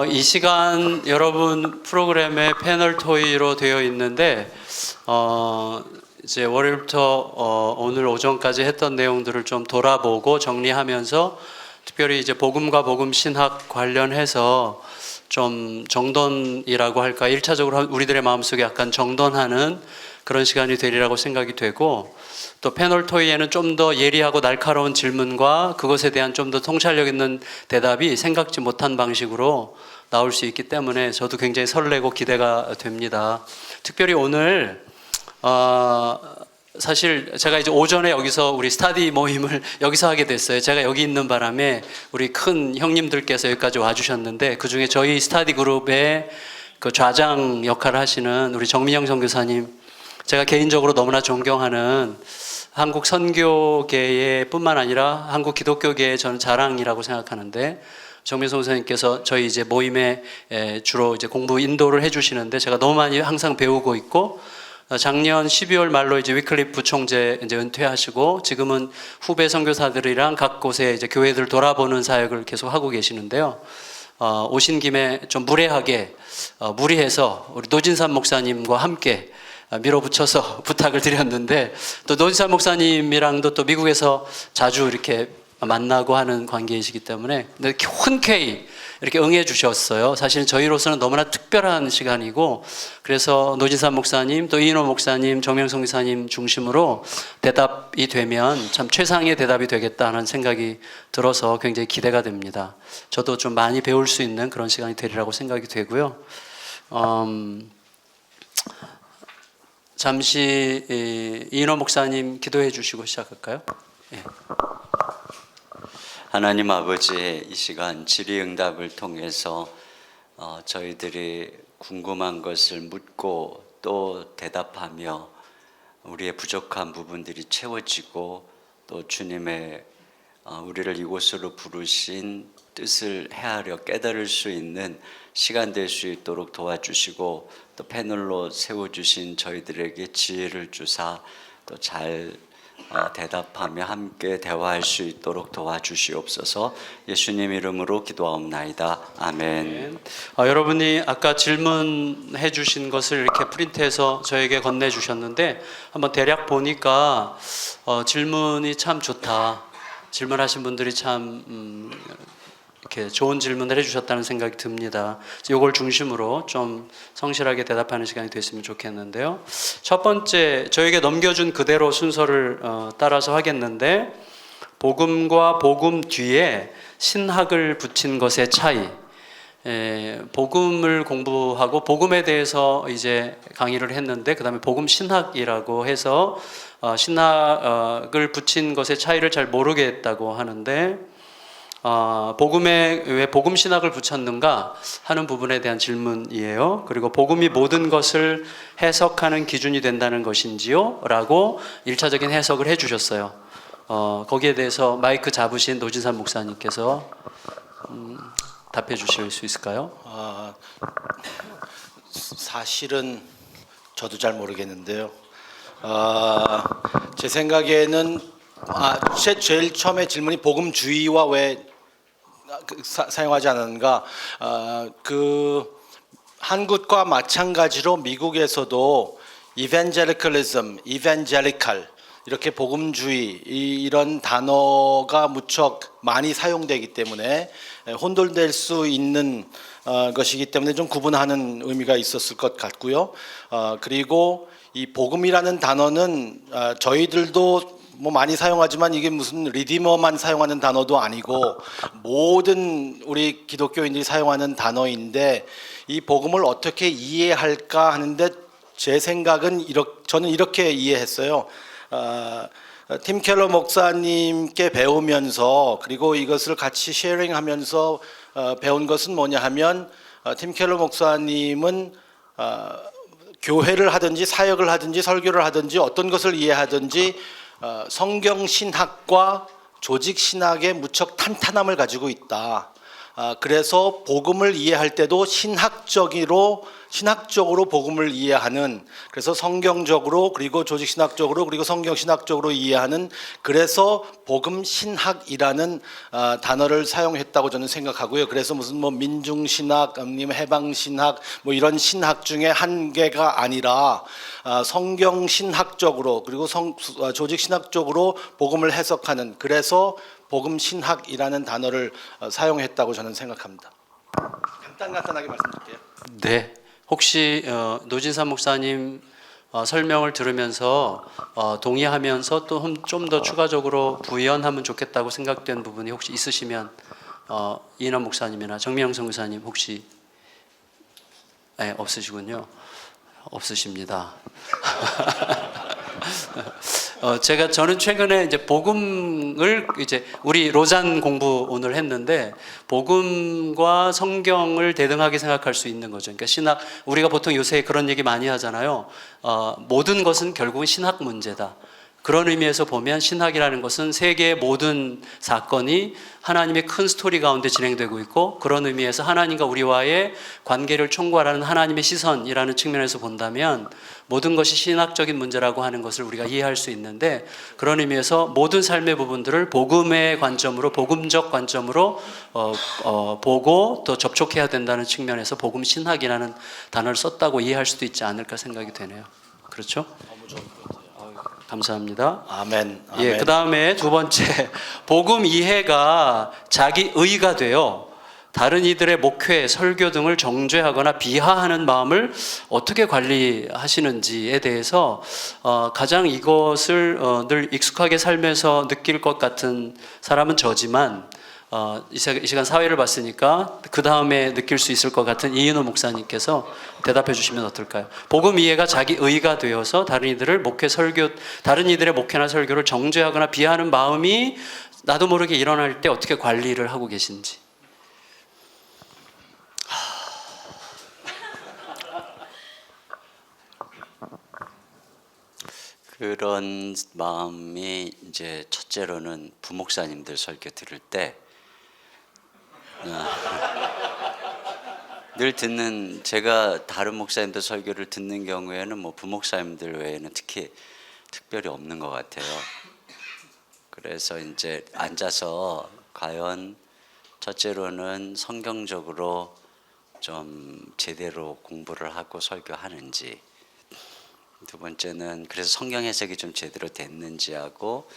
이 시간 여러분 프로그램에 패널 토의로 되어 있는데 이제 월요일부터 오늘 오전까지 했던 내용들을 좀 돌아보고 정리하면서 특별히 이제 복음과 복음 신학 관련해서 좀 정돈이라고 할까, 1차적으로 우리들의 마음속에 약간 정돈하는 그런 시간이 되리라고 생각이 되고, 또 패널 토의에는 좀 더 예리하고 날카로운 질문과 그것에 대한 좀 더 통찰력 있는 대답이 생각지 못한 방식으로 나올 수 있기 때문에 저도 굉장히 설레고 기대가 됩니다. 특별히 오늘 사실 제가 이제 오전에 여기서 우리 스타디 모임을 여기서 하게 됐어요. 제가 여기 있는 바람에 우리 큰 형님들께서 여기까지 와주셨는데, 그 중에 저희 스타디 그룹의 그 좌장 역할을 하시는 우리 정민영 선교사님, 제가 개인적으로 너무나 존경하는 한국 선교계의 뿐만 아니라 한국 기독교계의 저는 자랑이라고 생각하는데, 정민성 선생님께서 저희 이제 모임에 주로 이제 공부 인도를 해주시는데 제가 너무 많이 항상 배우고 있고, 작년 12월 말로 이제 위클리프 부총재 이제 은퇴하시고 지금은 후배 선교사들이랑 각 곳에 이제 교회들 돌아보는 사역을 계속 하고 계시는데요. 오신 김에 좀 무례하게 무리해서 우리 노진산 목사님과 함께 밀어붙여서 부탁을 드렸는데, 또 노진산 목사님이랑도 또 미국에서 자주 이렇게 만나고 하는 관계이시기 때문에 흔쾌히 이렇게 응해 주셨어요. 사실 저희로서는 너무나 특별한 시간이고, 그래서 노진산 목사님, 또 이인호 목사님, 정명성 기사님 중심으로 대답이 되면 참 최상의 대답이 되겠다는 생각이 들어서 굉장히 기대가 됩니다. 저도 좀 많이 배울 수 있는 그런 시간이 되리라고 생각이 되고요. 잠시 이인호 목사님 기도해 주시고 시작할까요? 네. 하나님 아버지의 이 시간 질의응답을 통해서 저희들이 궁금한 것을 묻고 또 대답하며 우리의 부족한 부분들이 채워지고, 또 주님의 우리를 이곳으로 부르신 뜻을 헤아려 깨달을 수 있는 시간 될 수 있도록 도와주시고, 또 패널로 세워주신 저희들에게 지혜를 주사 또 잘 대답하며 함께 대화할 수 있도록 도와주시옵소서. 예수님 이름으로 기도하옵나이다. 아멘. 여러분이 아까 질문해 주신 것을 이렇게 프린트해서 저에게 건네 주셨는데, 한번 대략 보니까 질문이 참 좋다, 질문하신 분들이 참 이렇게 좋은 질문을 해주셨다는 생각이 듭니다. 이걸 중심으로 좀 성실하게 대답하는 시간이 됐으면 좋겠는데요. 첫 번째, 저에게 넘겨준 그대로 순서를 따라서 하겠는데, 복음과 복음 뒤에 신학을 붙인 것의 차이. 복음을 공부하고 복음에 대해서 이제 강의를 했는데, 그 다음에 복음 신학이라고 해서 신학을 붙인 것의 차이를 잘 모르겠다고 하는데, 복음에 왜 복음 신학을 붙였는가 하는 부분에 대한 질문이에요. 그리고 복음이 모든 것을 해석하는 기준이 된다는 것인지요? 라고 1차적인 해석을 해주셨어요. 거기에 대해서 마이크 잡으신 노진산 목사님께서 답해 주실 수 있을까요? 사실은 저도 잘 모르겠는데요. 제 생각에는 제일 처음에 질문이 복음주의와 왜 사용하지 않았는가. 한국과 마찬가지로 미국에서도 evangelicalism, evangelical 이렇게 복음주의 이런 단어가 무척 많이 사용되기 때문에 혼돈될 수 있는 것이기 때문에 좀 구분하는 의미가 있었을 것 같고요. 그리고 이 복음이라는 단어는 저희들도 뭐 많이 사용하지만 이게 무슨 리디머만 사용하는 단어도 아니고 모든 우리 기독교인들이 사용하는 단어인데, 이 복음을 어떻게 이해할까 하는데 제 생각은 저는 이렇게 이해했어요. 팀 켈러 목사님께 배우면서, 그리고 이것을 같이 쉐어링하면서 배운 것은 뭐냐 하면, 팀 켈러 목사님은 교회를 하든지 사역을 하든지 설교를 하든지 어떤 것을 이해하든지 성경 신학과 조직 신학의 무척 탄탄함을 가지고 있다. 그래서 복음을 이해할 때도 신학적으로 복음을 이해하는, 그래서 성경적으로 그리고 조직신학적으로 그리고 성경신학적으로 이해하는, 그래서 복음 신학이라는 단어를 사용했다고 저는 생각하고요. 그래서 무슨 뭐 민중신학 아니면 해방신학 뭐 이런 신학 중에 한 개가 아니라 성경신학적으로 그리고 조직신학적으로 복음을 해석하는, 그래서 복음 신학이라는 단어를 사용했다고 저는 생각합니다. 간단하게 말씀드릴게요. 네. 혹시 노진산 목사님 설명을 들으면서 동의하면서 또 좀 더 추가적으로 부연하면 좋겠다고 생각된 부분이 혹시 있으시면 이인원 목사님이나 정미영 선교사님 혹시 없으시군요. 없으십니다. 저는 최근에 이제 복음을 이제 우리 로잔 공부 오늘 했는데 복음과 성경을 대등하게 생각할 수 있는 거죠. 그러니까 신학, 우리가 보통 요새 그런 얘기 많이 하잖아요. 모든 것은 결국은 신학 문제다. 그런 의미에서 보면 신학이라는 것은 세계의 모든 사건이 하나님의 큰 스토리 가운데 진행되고 있고, 그런 의미에서 하나님과 우리와의 관계를 총괄하는 하나님의 시선이라는 측면에서 본다면 모든 것이 신학적인 문제라고 하는 것을 우리가 이해할 수 있는데, 그런 의미에서 모든 삶의 부분들을 복음의 관점으로, 복음적 관점으로 보고 또 접촉해야 된다는 측면에서 복음 신학이라는 단어를 썼다고 이해할 수도 있지 않을까 생각이 되네요. 그렇죠? 너무 좋은 것 같아요. 감사합니다. 아멘. 예, 그 다음에 두 번째, 복음 이해가 자기 의가 되어 다른 이들의 목회, 설교 등을 정죄하거나 비하하는 마음을 어떻게 관리하시는지에 대해서 가장 이것을 늘 익숙하게 살면서 느낄 것 같은 사람은 저지만 이 시간 사회를 봤으니까 그 다음에 느낄 수 있을 것 같은 이인호 목사님께서 대답해 주시면 어떨까요? 복음 이해가 자기 의가 되어서 다른 이들의 목회나 설교를 정죄하거나 비하하는 마음이 나도 모르게 일어날 때 어떻게 관리를 하고 계신지. 그런 마음이 이제 첫째로는 부목사님들 설교 들을 때 늘 듣는, 제가 다른 목사님들 설교를 듣는 경우에는 뭐 부목사님들 외에는 특히 특별히 없는 것 같아요. 그래서 이제 앉아서 과연 첫째로는 성경적으로 좀 제대로 공부를 하고 설교하는지, 두 번째는 그래서 성경 해석이 좀 제대로 됐는지 하고,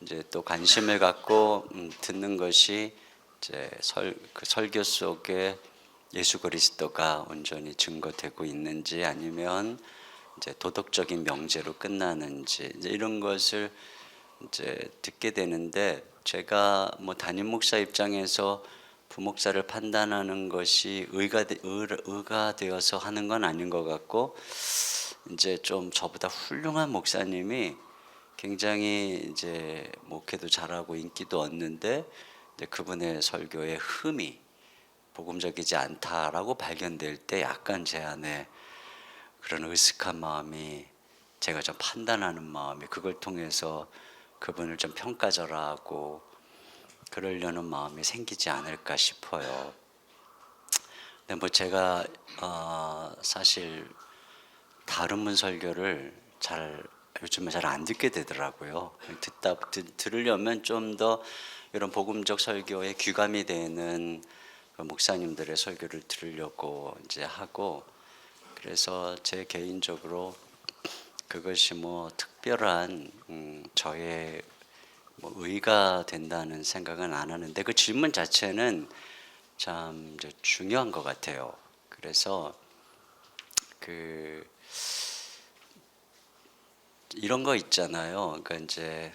이제 또 관심을 갖고 듣는 것이 이제 그 설교 속에 예수 그리스도가 온전히 증거되고 있는지, 아니면 이제 도덕적인 명제로 끝나는지, 이제 이런 것을 이제 듣게 되는데, 제가 뭐 담임 목사 입장에서 부목사를 판단하는 것이 의가 되어서 하는 건 아닌 것 같고, 이제 좀 저보다 훌륭한 목사님이 굉장히 이제 목회도 잘하고 인기도 얻는데 그분의 설교의 흠이 복음적이지 않다라고 발견될 때 약간 제 안에 그런 으슥한 마음이, 제가 좀 판단하는 마음이, 그걸 통해서 그분을 좀 평가절하하고 그러려는 마음이 생기지 않을까 싶어요. 근데 뭐 제가 사실 다른 분 설교를 요즘에 잘 안 듣게 되더라고요. 들으려면 좀 더 이런 복음적 설교에 귀감이 되는 목사님들의 설교를 들으려고 이제 하고, 그래서 제 개인적으로 그것이 뭐 특별한 저의 뭐 의가 된다는 생각은 안 하는데, 그 질문 자체는 참 이제 중요한 것 같아요. 그래서 이런 거 있잖아요. 그러니까 이제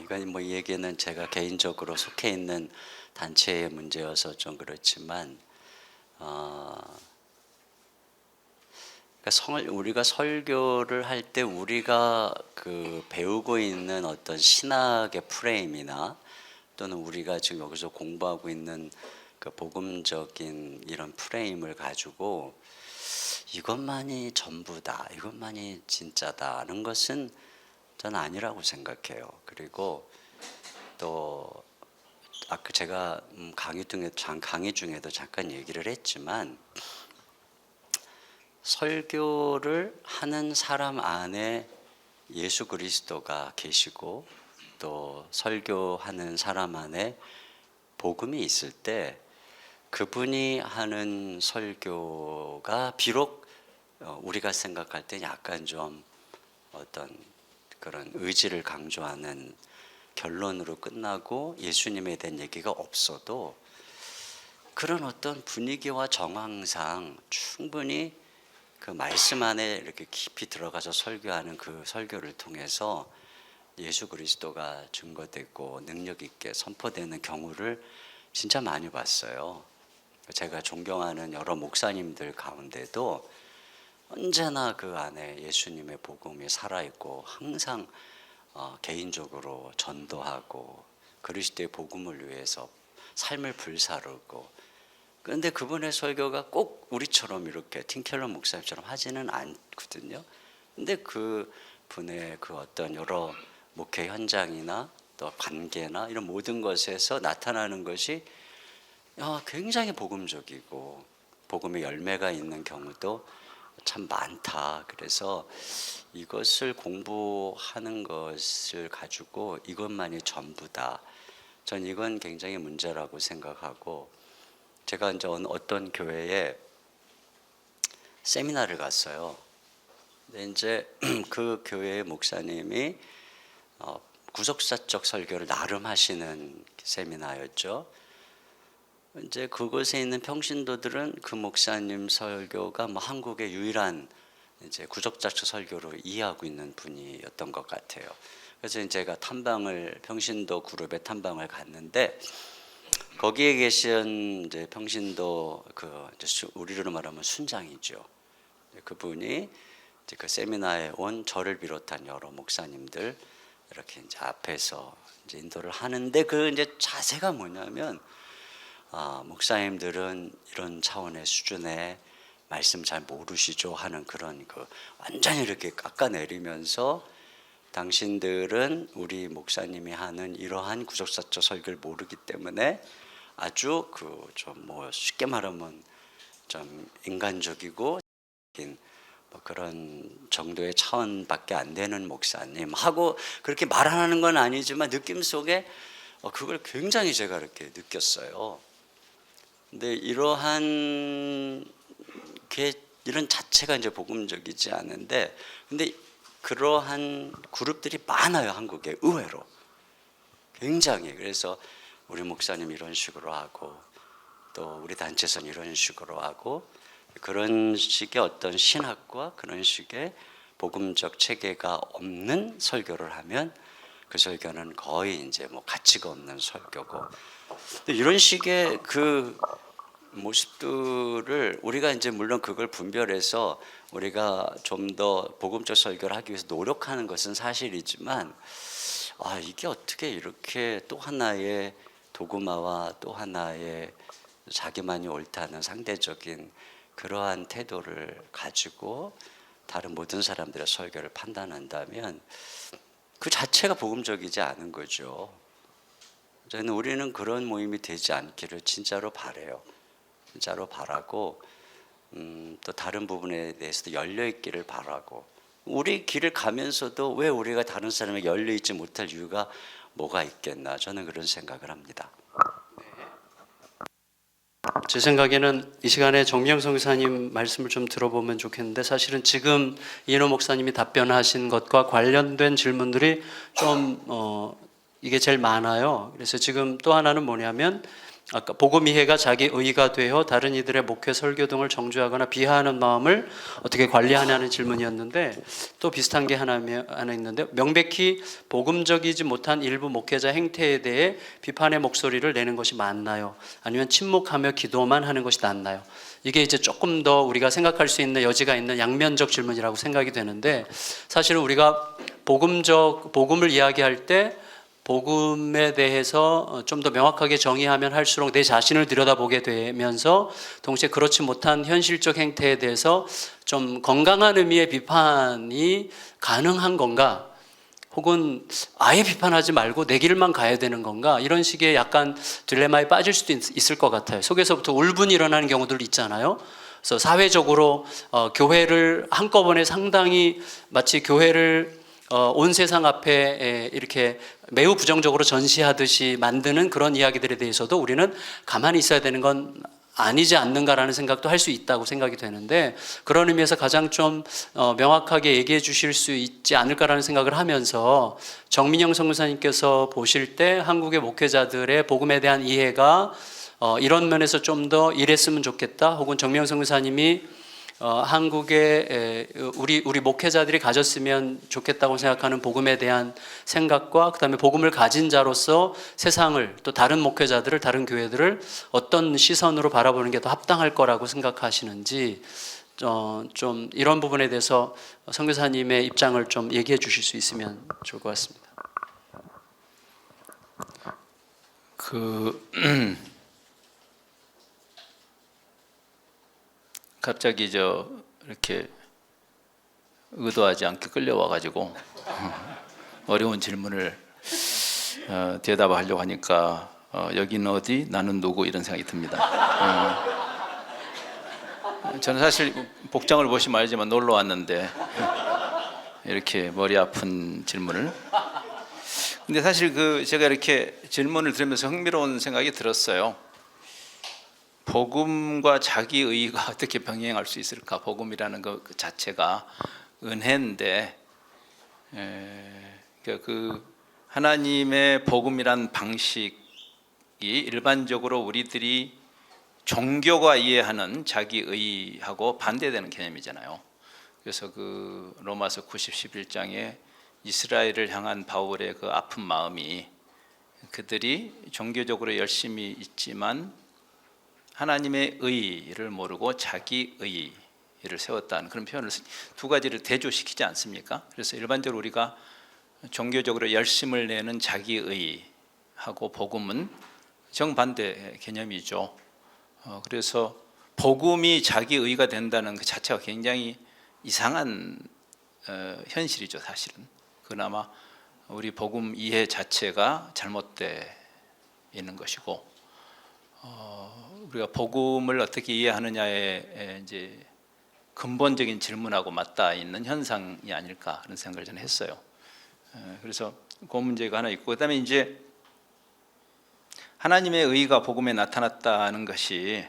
이건 뭐 이 얘기는 제가 개인적으로 속해 있는 단체의 문제여서 좀 그렇지만, 그러니까 우리가 설교를 할 때 우리가 배우고 있는 어떤 신학의 프레임이나 또는 우리가 지금 여기서 공부하고 있는 그 복음적인 이런 프레임을 가지고 이것만이 전부다, 이것만이 진짜다는 것은 저는 아니라고 생각해요. 그리고 또 아까 제가 강의 중에도 잠깐 얘기를 했지만 설교를 하는 사람 안에 예수 그리스도가 계시고 또 설교하는 사람 안에 복음이 있을 때 그분이 하는 설교가 비록 우리가 생각할 때 약간 좀 어떤 그런 의지를 강조하는 결론으로 끝나고 예수님에 대한 얘기가 없어도 그런 어떤 분위기와 정황상 충분히 그 말씀 안에 이렇게 깊이 들어가서 설교하는 그 설교를 통해서 예수 그리스도가 증거되고 능력 있게 선포되는 경우를 진짜 많이 봤어요. 제가 존경하는 여러 목사님들 가운데도 언제나 그 안에 예수님의 복음이 살아있고 항상 개인적으로 전도하고 그리스도의 복음을 위해서 삶을 불사르고, 그런데 그분의 설교가 꼭 우리처럼 이렇게 팀켈러 목사님처럼 하지는 않거든요. 근데 그 분의 그 어떤 여러 목회 현장이나 또 관계나 이런 모든 것에서 나타나는 것이 굉장히 복음적이고 복음의 열매가 있는 경우도 참 많다. 그래서 이것을 공부하는 것을 가지고 이것만이 전부다. 전 이건 굉장히 문제라고 생각하고, 제가 이제 어떤 교회에 세미나를 갔어요. 근데 이제 그 교회의 목사님이 구속사적 설교를 나름 하시는 세미나였죠. 이제 그곳에 있는 평신도들은 그 목사님 설교가 뭐 한국의 유일한 이제 구속사적 설교로 이해하고 있는 분이었던 것 같아요. 그래서 제가 평신도 그룹에 탐방을 갔는데 거기에 계신 이제 평신도 우리로 말하면 순장이죠. 그분이 이제 그 세미나에 온 저를 비롯한 여러 목사님들 이렇게 이제 앞에서 이제 인도를 하는데 그 이제 자세가 뭐냐면 목사님들은 이런 차원의 수준의 말씀 잘 모르시죠 하는 그런 완전히 이렇게 깎아내리면서 당신들은 우리 목사님이 하는 이러한 구속사적 설교를 모르기 때문에 아주 좀 쉽게 말하면 좀 인간적이고 그런 정도의 차원밖에 안 되는 목사님 하고 그렇게 말하는 건 아니지만 느낌 속에 그걸 굉장히 제가 이렇게 느꼈어요. 근데 이런 자체가 이제 복음적이지 않은데, 근데 그러한 그룹들이 많아요, 한국에. 의외로 굉장히. 그래서 우리 목사님 이런 식으로 하고 또 우리 단체에서는 이런 식으로 하고, 그런 식의 어떤 신학과 그런 식의 복음적 체계가 없는 설교를 하면 그 설교는 거의 이제 가치가 없는 설교고, 이런 식의 그 모습들을 우리가 이제 물론 그걸 분별해서 우리가 좀 더 복음적 설교를 하기 위해서 노력하는 것은 사실이지만 이게 어떻게 이렇게 또 하나의 도구마와 또 하나의 자기만이 옳다는 상대적인 그러한 태도를 가지고 다른 모든 사람들의 설교를 판단한다면 그 자체가 복음적이지 않은 거죠. 저는 우리는 그런 모임이 되지 않기를 진짜로 바라요. 진짜로 바라고 또 다른 부분에 대해서도 열려 있기를 바라고, 우리 길을 가면서도 왜 우리가 다른 사람에게 열려 있지 못할 이유가 뭐가 있겠나, 저는 그런 생각을 합니다. 제 생각에는 이 시간에 정명성 의사님 말씀을 좀 들어보면 좋겠는데, 사실은 지금 이인호 목사님이 답변하신 것과 관련된 질문들이 좀 이게 제일 많아요. 그래서 지금 또 하나는 뭐냐면, 아까 복음 이해가 자기 의의가 되어 다른 이들의 목회 설교 등을 정죄하거나 비하하는 마음을 어떻게 관리하냐는 질문이었는데, 또 비슷한 게 하나 있는데, 명백히 복음적이지 못한 일부 목회자 행태에 대해 비판의 목소리를 내는 것이 맞나요? 아니면 침묵하며 기도만 하는 것이 낫나요? 이게 이제 조금 더 우리가 생각할 수 있는 여지가 있는 양면적 질문이라고 생각이 되는데, 사실은 우리가 복음을 이야기할 때 복음에 대해서 좀 더 명확하게 정의하면 할수록 내 자신을 들여다보게 되면서 동시에 그렇지 못한 현실적 행태에 대해서 좀 건강한 의미의 비판이 가능한 건가? 혹은 아예 비판하지 말고 내 길만 가야 되는 건가? 이런 식의 약간 딜레마에 빠질 수도 있을 것 같아요. 속에서부터 울분이 일어나는 경우들 있잖아요. 그래서 사회적으로 교회를 한꺼번에 상당히 마치 교회를 온 세상 앞에 이렇게 매우 부정적으로 전시하듯이 만드는 그런 이야기들에 대해서도 우리는 가만히 있어야 되는 건 아니지 않는가라는 생각도 할 수 있다고 생각이 되는데, 그런 의미에서 가장 좀 명확하게 얘기해 주실 수 있지 않을까라는 생각을 하면서, 정민영 선교사님께서 보실 때 한국의 목회자들의 복음에 대한 이해가 이런 면에서 좀 더 이랬으면 좋겠다, 혹은 정민영 선교사님이 한국의 우리 목회자들이 가졌으면 좋겠다고 생각하는 복음에 대한 생각과, 그다음에 복음을 가진 자로서 세상을, 또 다른 목회자들을, 다른 교회들을 어떤 시선으로 바라보는 게 더 합당할 거라고 생각하시는지, 좀 이런 부분에 대해서 선교사님의 입장을 좀 얘기해 주실 수 있으면 좋을 것 같습니다. 갑자기 이렇게 의도하지 않게 끌려와 가지고 어려운 질문을 대답하려고 하니까 여기는 어디, 나는 누구, 이런 생각이 듭니다. 저는 사실 복장을 보시면 알지만 놀러 왔는데 이렇게 머리 아픈 질문을. 근데 사실 제가 이렇게 질문을 들으면서 흥미로운 생각이 들었어요. 복음과 자기의가 어떻게 병행할 수 있을까? 복음이라는 것 자체가 은혜인데, 하나님의 복음이란 방식이 일반적으로 우리들이 종교가 이해하는 자기의하고 반대되는 개념이잖아요. 그래서 로마서 11장에 이스라엘을 향한 바울의 그 아픈 마음이, 그들이 종교적으로 열심히 있지만 하나님의 의를 모르고 자기 의를 세웠다는 그런 표현을, 두 가지를 대조시키지 않습니까? 그래서 일반적으로 우리가 종교적으로 열심을 내는 자기 의하고 복음은 정반대 개념이죠. 그래서 복음이 자기 의가 된다는 그 자체가 굉장히 이상한 현실이죠, 사실은. 그나마 우리 복음 이해 자체가 잘못되어 있는 것이고, 우리가 복음을 어떻게 이해하느냐에 이제 근본적인 질문하고 맞닿아 있는 현상이 아닐까, 그런 생각을 저는 했어요. 그래서 그 문제가 하나 있고, 그다음에 이제 하나님의 의가 복음에 나타났다는 것이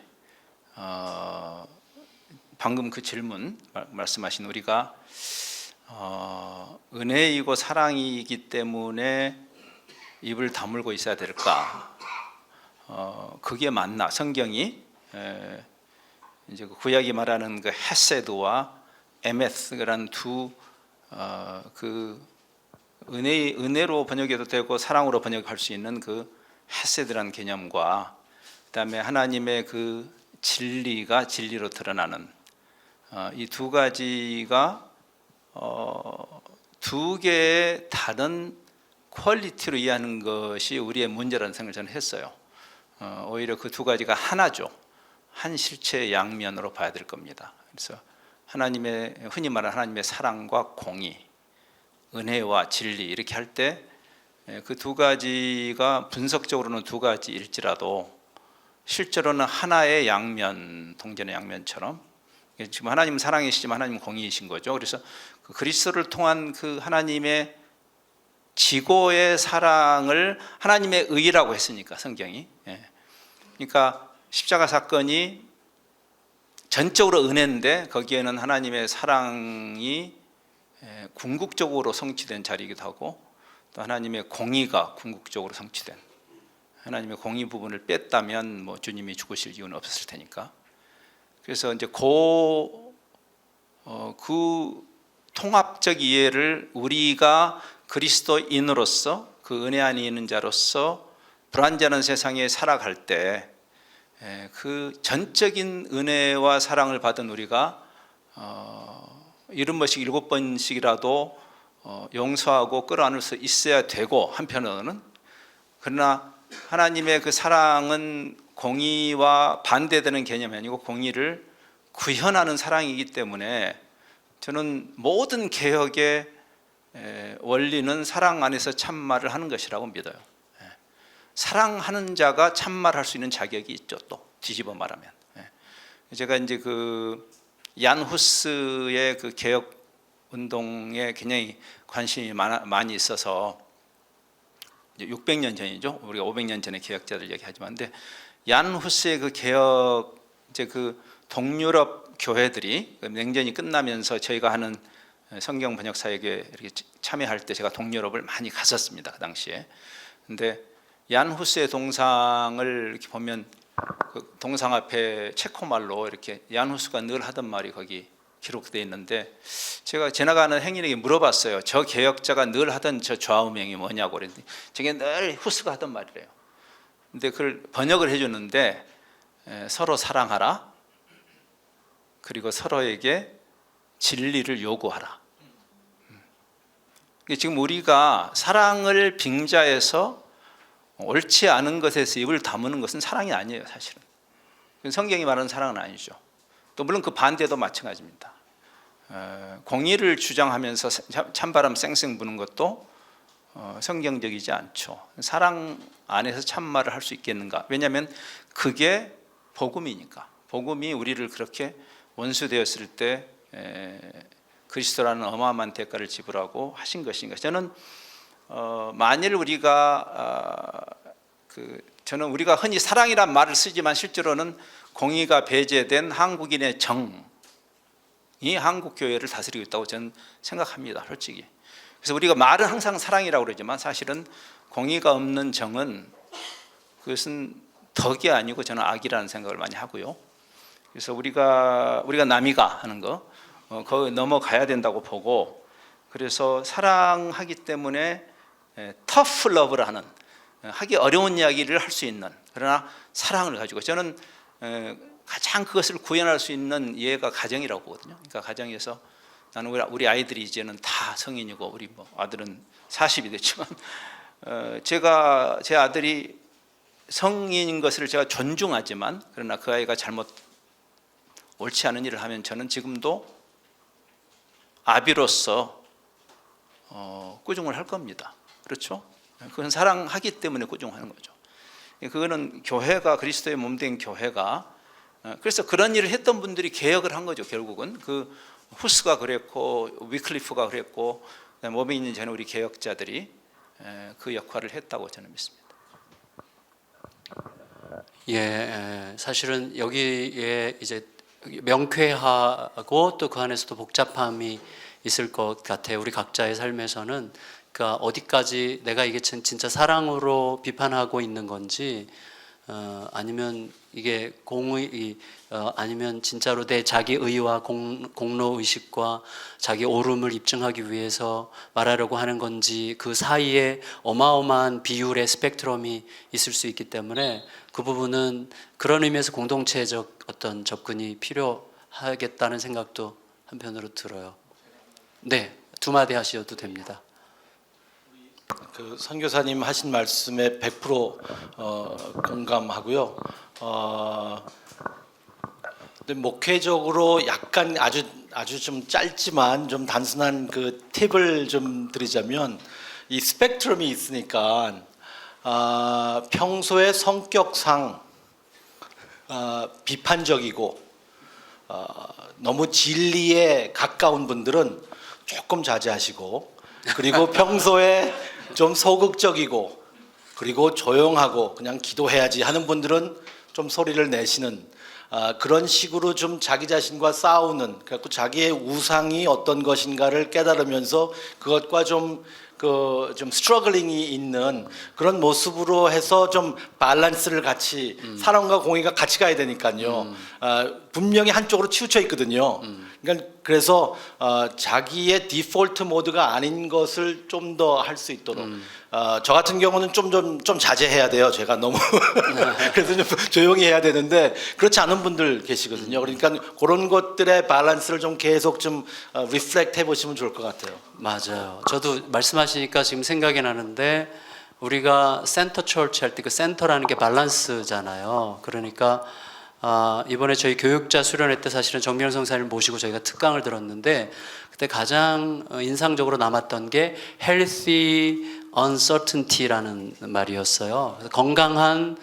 방금 그 질문 말씀하신, 우리가 은혜이고 사랑이기 때문에 입을 다물고 있어야 될까? 그게 맞나? 성경이 이제 구약이 말하는 그 헤세드와 에메스라는 은혜로 번역해도 되고 사랑으로 번역할 수 있는 그 헤세드라는 개념과, 그다음에 하나님의 그 진리가 진리로 드러나는 이 두 가지가 두 개의 다른 퀄리티로 이해하는 것이 우리의 문제라는 생각을 저는 했어요. 오히려 그 두 가지가 하나죠. 한 실체의 양면으로 봐야 될 겁니다. 그래서 흔히 말하는 하나님의 사랑과 공의, 은혜와 진리, 이렇게 할 때 그 두 가지가 분석적으로는 두 가지일지라도 실제로는 하나의 양면, 동전의 양면처럼, 지금 하나님은 사랑이시지만 하나님은 공의이신 거죠. 그래서 그 그리스도를 통한 그 하나님의 지고의 사랑을 하나님의 의라고 했으니까, 성경이. 그러니까 십자가 사건이 전적으로 은혜인데 거기에는 하나님의 사랑이 궁극적으로 성취된 자리이기도 하고, 또 하나님의 공의가 궁극적으로 성취된, 하나님의 공의 부분을 뺐다면 뭐 주님이 죽으실 이유는 없었을 테니까. 그래서 이제 그 통합적 이해를 우리가 그리스도인으로서, 그 은혜 안에 있는 자로서 불완전한 세상에 살아갈 때 그 전적인 은혜와 사랑을 받은 우리가 70번씩 7번씩이라도 용서하고 끌어안을 수 있어야 되고, 한편으로는 그러나 하나님의 그 사랑은 공의와 반대되는 개념이 아니고 공의를 구현하는 사랑이기 때문에 저는 모든 개혁의 원리는 사랑 안에서 참말을 하는 것이라고 믿어요. 사랑하는 자가 참말할 수 있는 자격이 있죠. 또 뒤집어 말하면 제가 이제 그 얀 후스의 그 개혁 운동에 굉장히 관심이 많이 있어서 600년 전이죠. 우리가 500년 전의 개혁자들 얘기하지만, 근데 얀 후스의 그 개혁 이제 그 동유럽 교회들이 냉전이 끝나면서 저희가 하는 성경 번역 사역에 이렇게 참여할 때 제가 동유럽을 많이 갔었습니다. 그 당시에. 근데 얀 후스의 동상을 이렇게 보면 그 동상 앞에 체코말로 이렇게 얀 후스가 늘 하던 말이 거기 기록되어 있는데, 제가 지나가는 행인에게 물어봤어요. 저 개혁자가 늘 하던 저 좌우명이 뭐냐고 그랬더니 저게 늘 후스가 하던 말이래요. 근데 그걸 번역을 해주는데 서로 사랑하라, 그리고 서로에게 진리를 요구하라. 지금 우리가 사랑을 빙자해서 옳지 않은 것에서 입을 다무는 것은 사랑이 아니에요. 사실은 성경이 말하는 사랑은 아니죠. 또 물론 그 반대도 마찬가지입니다. 공의를 주장하면서 찬바람 쌩쌩 부는 것도 성경적이지 않죠. 사랑 안에서 참말을 할 수 있겠는가? 왜냐하면 그게 복음이니까. 복음이 우리를 그렇게 원수 되었을 때 그리스도라는 어마어마한 대가를 지불하고 하신 것인가? 저는 만일 우리가 저는 우리가 흔히 사랑이란 말을 쓰지만 실제로는 공의가 배제된 한국인의 정이 한국 교회를 다스리고 있다고 저는 생각합니다. 솔직히. 그래서 우리가 말은 항상 사랑이라고 그러지만 사실은 공의가 없는 정은 그것은 덕이 아니고 저는 악이라는 생각을 많이 하고요. 그래서 우리가 남이가 하는 거 거기 넘어가야 된다고 보고, 그래서 사랑하기 때문에 터프 러브를 하는, 하기 어려운 이야기를 할 수 있는, 그러나 사랑을 가지고 저는 가장 그것을 구현할 수 있는 예가 가정이라고 보거든요. 그러니까 가정에서 나는 우리 아이들이 이제는 다 성인이고 우리 뭐 아들은 40이 됐지만 제 아들이 성인인 것을 제가 존중하지만, 그러나 그 아이가 잘못 옳지 않은 일을 하면 저는 지금도 아비로서 꾸중을 할 겁니다. 그렇죠? 그건 사랑하기 때문에 꾸중하는 거죠. 그거는 교회가, 그리스도의 몸된 교회가, 그래서 그런 일을 했던 분들이 개혁을 한 거죠. 결국은 그 후스가 그랬고 위클리프가 그랬고 500년 전에 우리 개혁자들이 그 역할을 했다고 저는 믿습니다. 사실은 여기에 이제 명쾌하고 또 그 안에서도 복잡함이 있을 것 같아요. 우리 각자의 삶에서는 그러니까 어디까지 내가 이게 진짜 사랑으로 비판하고 있는 건지, 아니면 이게 공의, 아니면 진짜로 내 자기 의와 공로 의식과 자기 옳음을 입증하기 위해서 말하려고 하는 건지, 그 사이에 어마어마한 비율의 스펙트럼이 있을 수 있기 때문에 그 부분은 그런 의미에서 공동체적 어떤 접근이 필요하겠다는 생각도 한편으로 들어요. 네, 두 마디 하셔도 됩니다. 그 선교사님 하신 말씀에 100% 공감하고요. 근데 목회적으로 약간 아주 좀 짧지만 좀 단순한 그 팁을 좀 드리자면, 이 스펙트럼이 있으니까 평소에 성격상 비판적이고 너무 진리에 가까운 분들은 조금 자제하시고, 그리고 평소에 좀 소극적이고 그리고 조용하고 그냥 기도해야지 하는 분들은 좀 소리를 내시는, 그런 식으로 좀 자기 자신과 싸우는, 그래서 자기의 우상이 어떤 것인가를 깨달으면서 그것과 좀 스트러글링이 있는 그런 모습으로 해서 좀 밸런스를 같이, 사랑과 공의가 같이 가야 되니까요. 분명히 한쪽으로 치우쳐 있거든요. 그러니까 그래서 자기의 디폴트 모드가 아닌 것을 좀 더 할 수 있도록, 저 같은 경우는 좀 자제해야 돼요. 제가 너무 그래서 좀 조용히 해야 되는데 그렇지 않은 분들 계시거든요. 그러니까 그런 것들의 밸런스를 좀 계속 좀 리플렉트 해보시면 좋을 것 같아요. 맞아요. 저도 말씀하시니까 지금 생각이 나는데, 우리가 센터 처치 할 때 그 센터라는 게 밸런스잖아요. 그러니까 이번에 저희 교육자 수련회 때 사실은 정명 성사를 모시고 저희가 특강을 들었는데, 그때 가장 인상적으로 남았던 게 healthy uncertainty라는 말이었어요. 그래서 건강한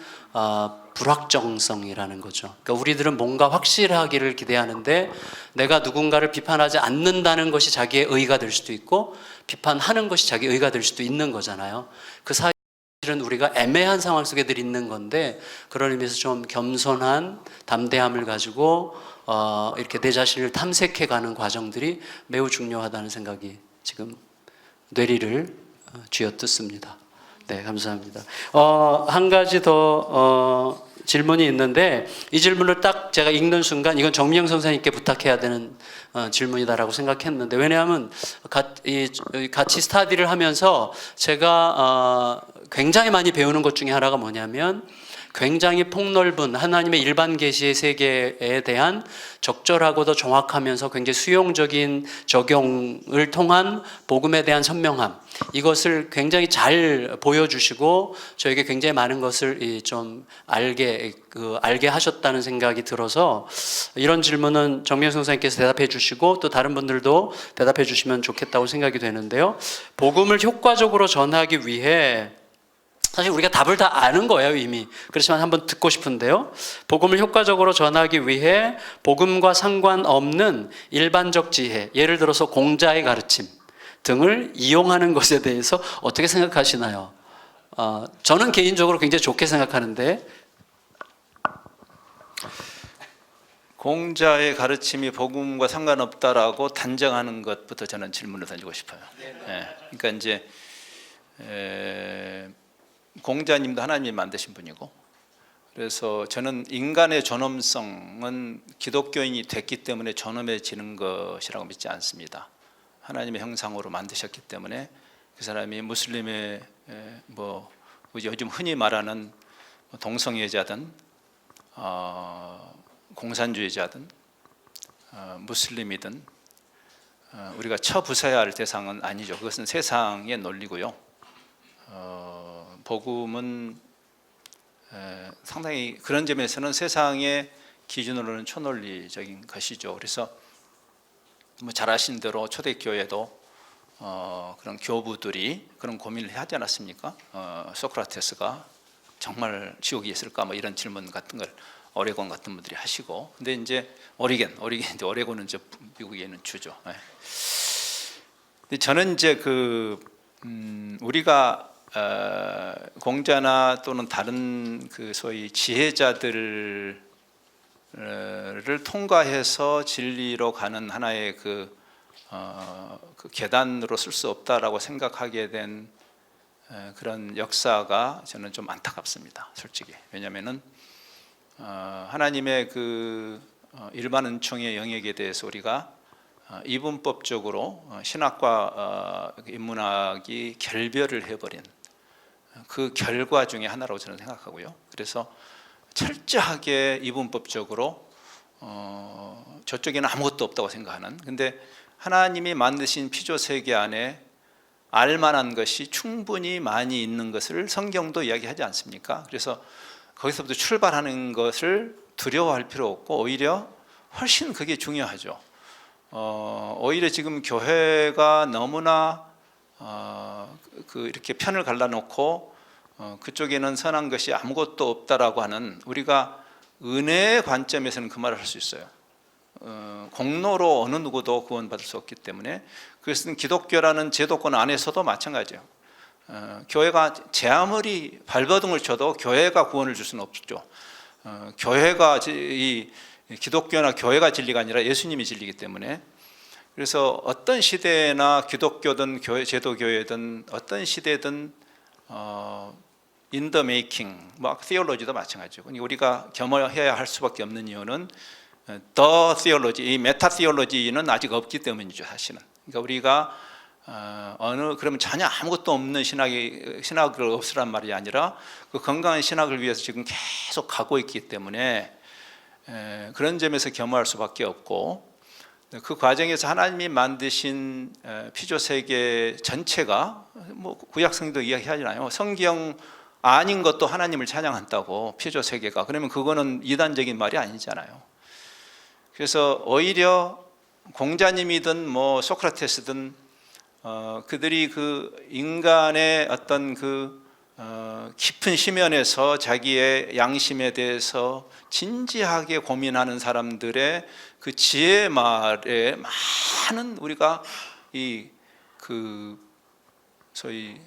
불확정성이라는 거죠. 그러니까 우리들은 뭔가 확실하기를 기대하는데 내가 누군가를 비판하지 않는다는 것이 자기의 의의가 될 수도 있고 비판하는 것이 자기의 의의가 될 수도 있는 거잖아요. 그 사실은 우리가 애매한 상황 속에 늘 있는 건데 그런 의미에서 좀 겸손한 담대함을 가지고 이렇게 내 자신을 탐색해가는 과정들이 매우 중요하다는 생각이 지금 뇌리를 쥐어뜯습니다. 네, 감사합니다. 한 가지 더 질문이 있는데 이 질문을 딱 제가 읽는 순간 이건 정미영 선생님께 부탁해야 되는 질문이다라고 생각했는데 왜냐하면 같이 스타디를 하면서 제가 굉장히 많이 배우는 것 중에 하나가 뭐냐면 굉장히 폭넓은 하나님의 일반 계시의 세계에 대한 적절하고도 정확하면서 굉장히 수용적인 적용을 통한 복음에 대한 선명함, 이것을 굉장히 잘 보여주시고 저에게 굉장히 많은 것을 좀 알게 하셨다는 생각이 들어서 이런 질문은 정미영 선생님께서 대답해 주시고 또 다른 분들도 대답해 주시면 좋겠다고 생각이 되는데요. 복음을 효과적으로 전하기 위해 사실 우리가 답을 다 아는 거예요 이미. 그렇지만 한번 듣고 싶은데요. 복음을 효과적으로 전하기 위해 복음과 상관없는 일반적 지혜, 예를 들어서 공자의 가르침 등을 이용하는 것에 대해서 어떻게 생각하시나요? 저는 개인적으로 굉장히 좋게 생각하는데 공자의 가르침이 복음과 상관없다라고 단정하는 것부터 저는 질문을 던지고 싶어요. 예, 그러니까 이제 공자님도 하나님이 만드신 분이고, 그래서 저는 인간의 존엄성은 기독교인이 됐기 때문에 존엄해지는 것이라고 믿지 않습니다. 하나님의 형상으로 만드셨기 때문에 그 사람이 무슬림의 뭐 요즘 흔히 말하는 동성애자든 공산주의자든 무슬림이든 우리가 처부숴야 할 대상은 아니죠. 그것은 세상의 논리고요. 복음은 상당히 그런 점에서는 세상의 기준으로는 초논리적인 것이죠. 그래서 뭐 잘 아신 대로 초대교회도 그런 교부들이 그런 고민을 하지 않았습니까? 소크라테스가 정말 지옥이 있을까? 뭐 이런 질문 같은 걸 오레곤 같은 분들이 하시고, 근데 이제 오레곤은 이제 미국에 있는 주죠. 네. 근데 저는 이제 우리가 공자나 또는 다른 그 소위 지혜자들을 통과해서 진리로 가는 하나의 그 계단으로 쓸 수 없다라고 생각하게 된 그런 역사가 저는 좀 안타깝습니다, 솔직히. 왜냐하면은 하나님의 그 일반 은총의 영역에 대해서 우리가 이분법적으로 신학과 인문학이 결별을 해버린 그 결과 중에 하나라고 저는 생각하고요. 그래서 철저하게 이분법적으로 저쪽에는 아무것도 없다고 생각하는, 근데 하나님이 만드신 피조 세계 안에 알만한 것이 충분히 많이 있는 것을 성경도 이야기하지 않습니까? 그래서 거기서부터 출발하는 것을 두려워할 필요 없고 오히려 훨씬 그게 중요하죠. 오히려 지금 교회가 너무나 이렇게 편을 갈라놓고 그쪽에는 선한 것이 아무것도 없다라고 하는, 우리가 은혜의 관점에서는 그 말을 할 수 있어요. 공로로 어느 누구도 구원받을 수 없기 때문에. 그것은 기독교라는 제도권 안에서도 마찬가지예요. 교회가 제 아무리 발버둥을 쳐도 교회가 구원을 줄 수는 없죠. 교회가 기독교나 교회가 진리가 아니라 예수님이 진리이기 때문에. 그래서 어떤 시대나 기독교든 제도교회든 어떤 시대든 in the making, 뭐 theology도 마찬가지고, 우리가 겸허해야 할 수밖에 없는 이유는 the theology, 이 메타 theology는 아직 없기 때문이죠, 사실은. 그러니까 우리가 그러면 전혀 아무것도 없는 신학을 없으란 말이 아니라 그 건강한 신학을 위해서 지금 계속 가고 있기 때문에 그런 점에서 겸허할 수밖에 없고, 그 과정에서 하나님이 만드신 피조 세계 전체가 뭐 구약성도 이야기하잖아요. 성경 아닌 것도 하나님을 찬양한다고, 피조 세계가. 그러면 그거는 이단적인 말이 아니잖아요. 그래서 오히려 공자님이든 뭐 소크라테스든 그들이 그 인간의 어떤 깊은 심연에서 자기의 양심에 대해서 진지하게 고민하는 사람들의 그 지혜 말에 많은 우리가 소위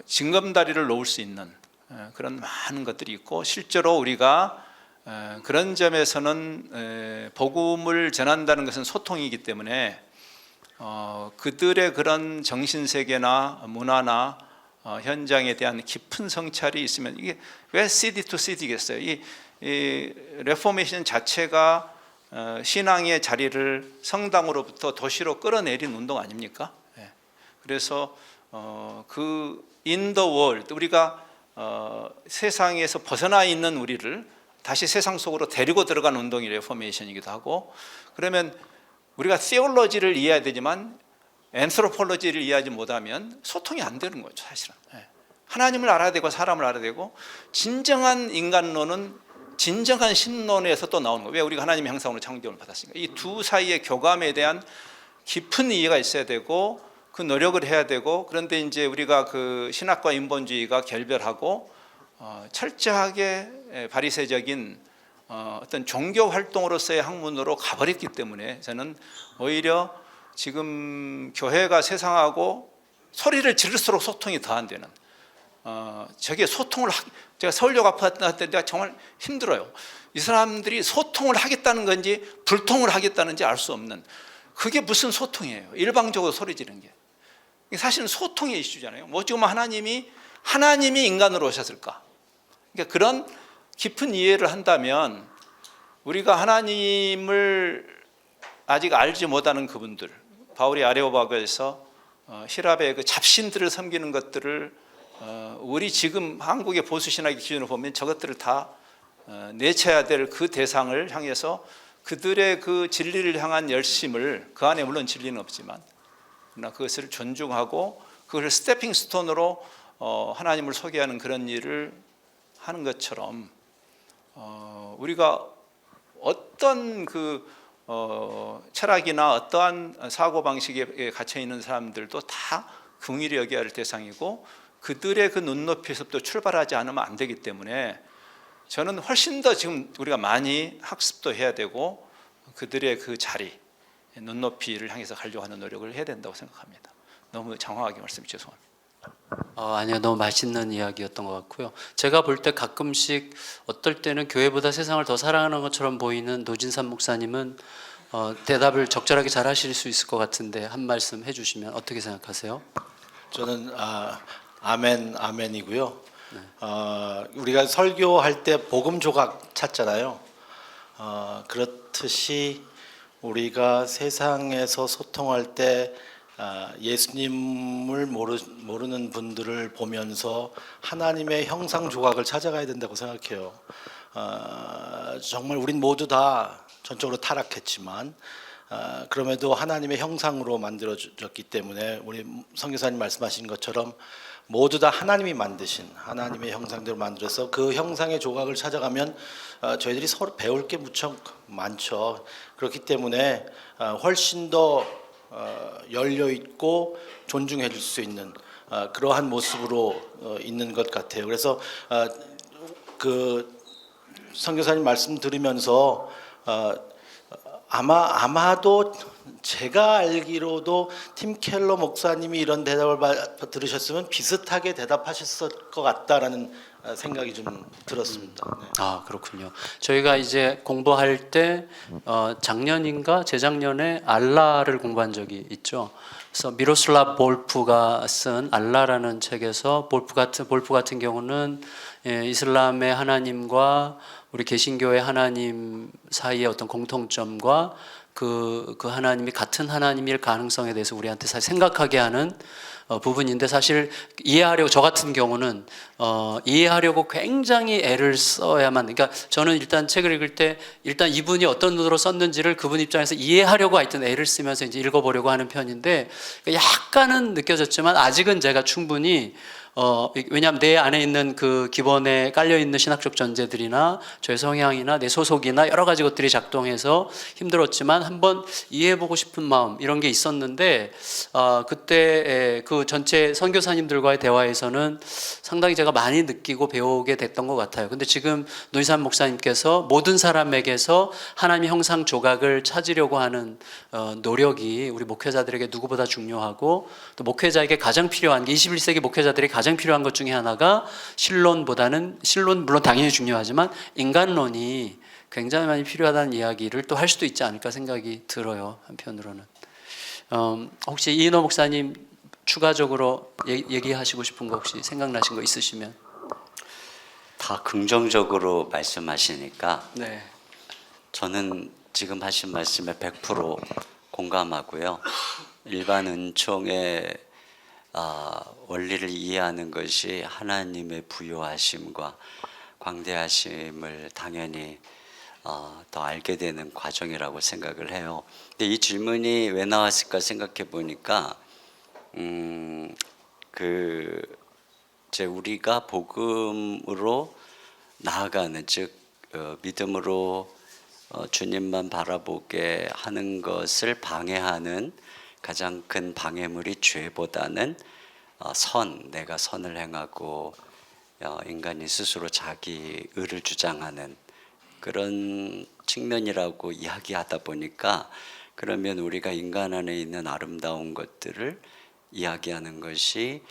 징검다리를 놓을 수 있는 그런 많은 것들이 있고, 실제로 우리가 그런 점에서는 복음을 전한다는 것은 소통이기 때문에 그들의 그런 정신세계나 문화나 현장에 대한 깊은 성찰이 있으면, 이게 왜 CD to CD겠어요? 이 레포메이션 자체가 신앙의 자리를 성당으로부터 도시로 끌어내린 운동 아닙니까? 그래서 in the world, 우리가 세상에서 벗어나 있는 우리를 다시 세상 속으로 데리고 들어간 운동이 레포메이션이기도 하고, 그러면 우리가 theology를 이해해야 되지만 anthropology를 이해하지 못하면 소통이 안 되는 거죠, 사실은. 하나님을 알아야 되고 사람을 알아야 되고, 진정한 인간론은 진정한 신론에서 또 나오는 거예요. 왜? 우리가 하나님의 형상으로 창조를 받았으니까. 이 두 사이의 교감에 대한 깊은 이해가 있어야 되고, 그 노력을 해야 되고, 그런데 이제 우리가 그 신학과 인본주의가 결별하고 철저하게 바리새적인 어떤 종교 활동으로서의 학문으로 가버렸기 때문에, 저는 오히려 지금 교회가 세상하고 소리를 지를수록 소통이 더 안 되는, 저게 소통을 제가 서울역 아파트 때 내가 정말 힘들어요. 이 사람들이 소통을 하겠다는 건지 불통을 하겠다는지 알 수 없는, 그게 무슨 소통이에요? 일방적으로 소리 지르는 게. 사실은 소통의 이슈잖아요. 뭐 지금 하나님이 인간으로 오셨을까? 그러니까 그런 깊은 이해를 한다면, 우리가 하나님을 아직 알지 못하는 그분들, 바울이 아레오바고에서 히랍의 그 잡신들을 섬기는 것들을 우리 지금 한국의 보수신학의 기준으로 보면 저것들을 다 내쳐야 될 그 대상을 향해서 그들의 그 진리를 향한 열심을, 그 안에 물론 진리는 없지만 그러나 그것을 존중하고 그것을 스태핑 스톤으로 하나님을 소개하는 그런 일을 하는 것처럼, 우리가 어떤 철학이나 어떠한 사고방식에 갇혀있는 사람들도 다 긍휼히 여겨야 할 대상이고, 그들의 그 눈높이에서부터 출발하지 않으면 안 되기 때문에, 저는 훨씬 더 지금 우리가 많이 학습도 해야 되고, 그들의 그 자리, 눈높이를 향해서 가려고 하는 노력을 해야 된다고 생각합니다. 너무 장황하게 말씀 죄송합니다. 아니요, 너무 맛있는 이야기였던 것 같고요. 제가 볼 때 가끔씩 어떨 때는 교회보다 세상을 더 사랑하는 것처럼 보이는 노진산 목사님은 대답을 적절하게 잘 하실 수 있을 것 같은데, 한 말씀 해주시면 어떻게 생각하세요? 저는 아멘이고요. 우리가 설교할 때 복음 조각 찾잖아요. 그렇듯이 우리가 세상에서 소통할 때 예수님을 모르는 분들을 보면서 하나님의 형상 조각을 찾아가야 된다고 생각해요. 정말 우린 모두 다 전적으로 타락했지만 그럼에도 하나님의 형상으로 만들어졌기 때문에, 우리 선교사님 말씀하신 것처럼 모두 다 하나님이 만드신 하나님의 형상대로 만들어서 그 형상의 조각을 찾아가면 저희들이 서로 배울 게 무척 많죠. 그렇기 때문에 훨씬 더 열려 있고 존중해 줄 수 있는 그러한 모습으로 있는 것 같아요. 그래서 그 선교사님 말씀 들으면서 아마도 제가 알기로도 팀 켈러 목사님이 이런 대답을 들으셨으면 비슷하게 대답하셨을 것 같다라는 생각이 좀 들었습니다. 네. 아, 그렇군요. 저희가 이제 공부할 때 작년인가 재작년에 알라를 공부한 적이 있죠. 그래서 미로슬랍 볼프가 쓴 알라라는 책에서 볼프 같은 경우는 이슬람의 하나님과 우리 개신교의 하나님 사이의 어떤 공통점과 그 하나님이 같은 하나님일 가능성에 대해서 우리한테 사실 생각하게 하는 부분인데, 사실 이해하려고, 저 같은 경우는 이해하려고 굉장히 애를 써야만, 그러니까 저는 일단 책을 읽을 때 일단 이분이 어떤 눈으로 썼는지를 그분 입장에서 이해하려고 하여튼 애를 쓰면서 이제 읽어보려고 하는 편인데, 약간은 느껴졌지만 아직은 제가 충분히 왜냐하면 내 안에 있는 그 기본에 깔려 있는 신학적 전제들이나 저의 성향이나 내 소속이나 여러 가지 것들이 작동해서 힘들었지만 한번 이해해보고 싶은 마음 이런 게 있었는데 그때 그 전체 선교사님들과의 대화에서는 상당히 제가 많이 느끼고 배우게 됐던 것 같아요. 근데 지금 노희산 목사님께서 모든 사람에게서 하나님의 형상 조각을 찾으려고 하는 노력이 우리 목회자들에게 누구보다 중요하고 또 목회자에게 가장 필요한 게 21세기 목회자들이 가장 필요한 것 중에 하나가 신론 물론 당연히 중요하지만 인간론이 굉장히 많이 필요하다는 이야기를 또 할 수도 있지 않을까 생각이 들어요. 한편으로는 혹시 이인호 목사님 추가적으로 얘기하시고 싶은 거 혹시 생각나신 거 있으시면. 다 긍정적으로 말씀하시니까 네. 저는 지금 하신 말씀에 100% 공감하고요. 일반 은총의 원리를 이해하는 것이 하나님의 부요하심과 광대하심을 당연히 더 알게 되는 과정이라고 생각을 해요. 근데 이 질문이 왜 나왔을까 생각해 보니까 우리가 복음으로 나아가는 즉 믿음으로 주님만 바라보게 하는 것을 방해하는 가장 큰 방해물이 죄보다는 내가 선을 행하고 인간이 스스로 자기 의를 주장하는 그런 측면이라고 이야기하다 보니까 그러면 우리가 인간 안에 있는 아름다운 것들을 이야기하는 것이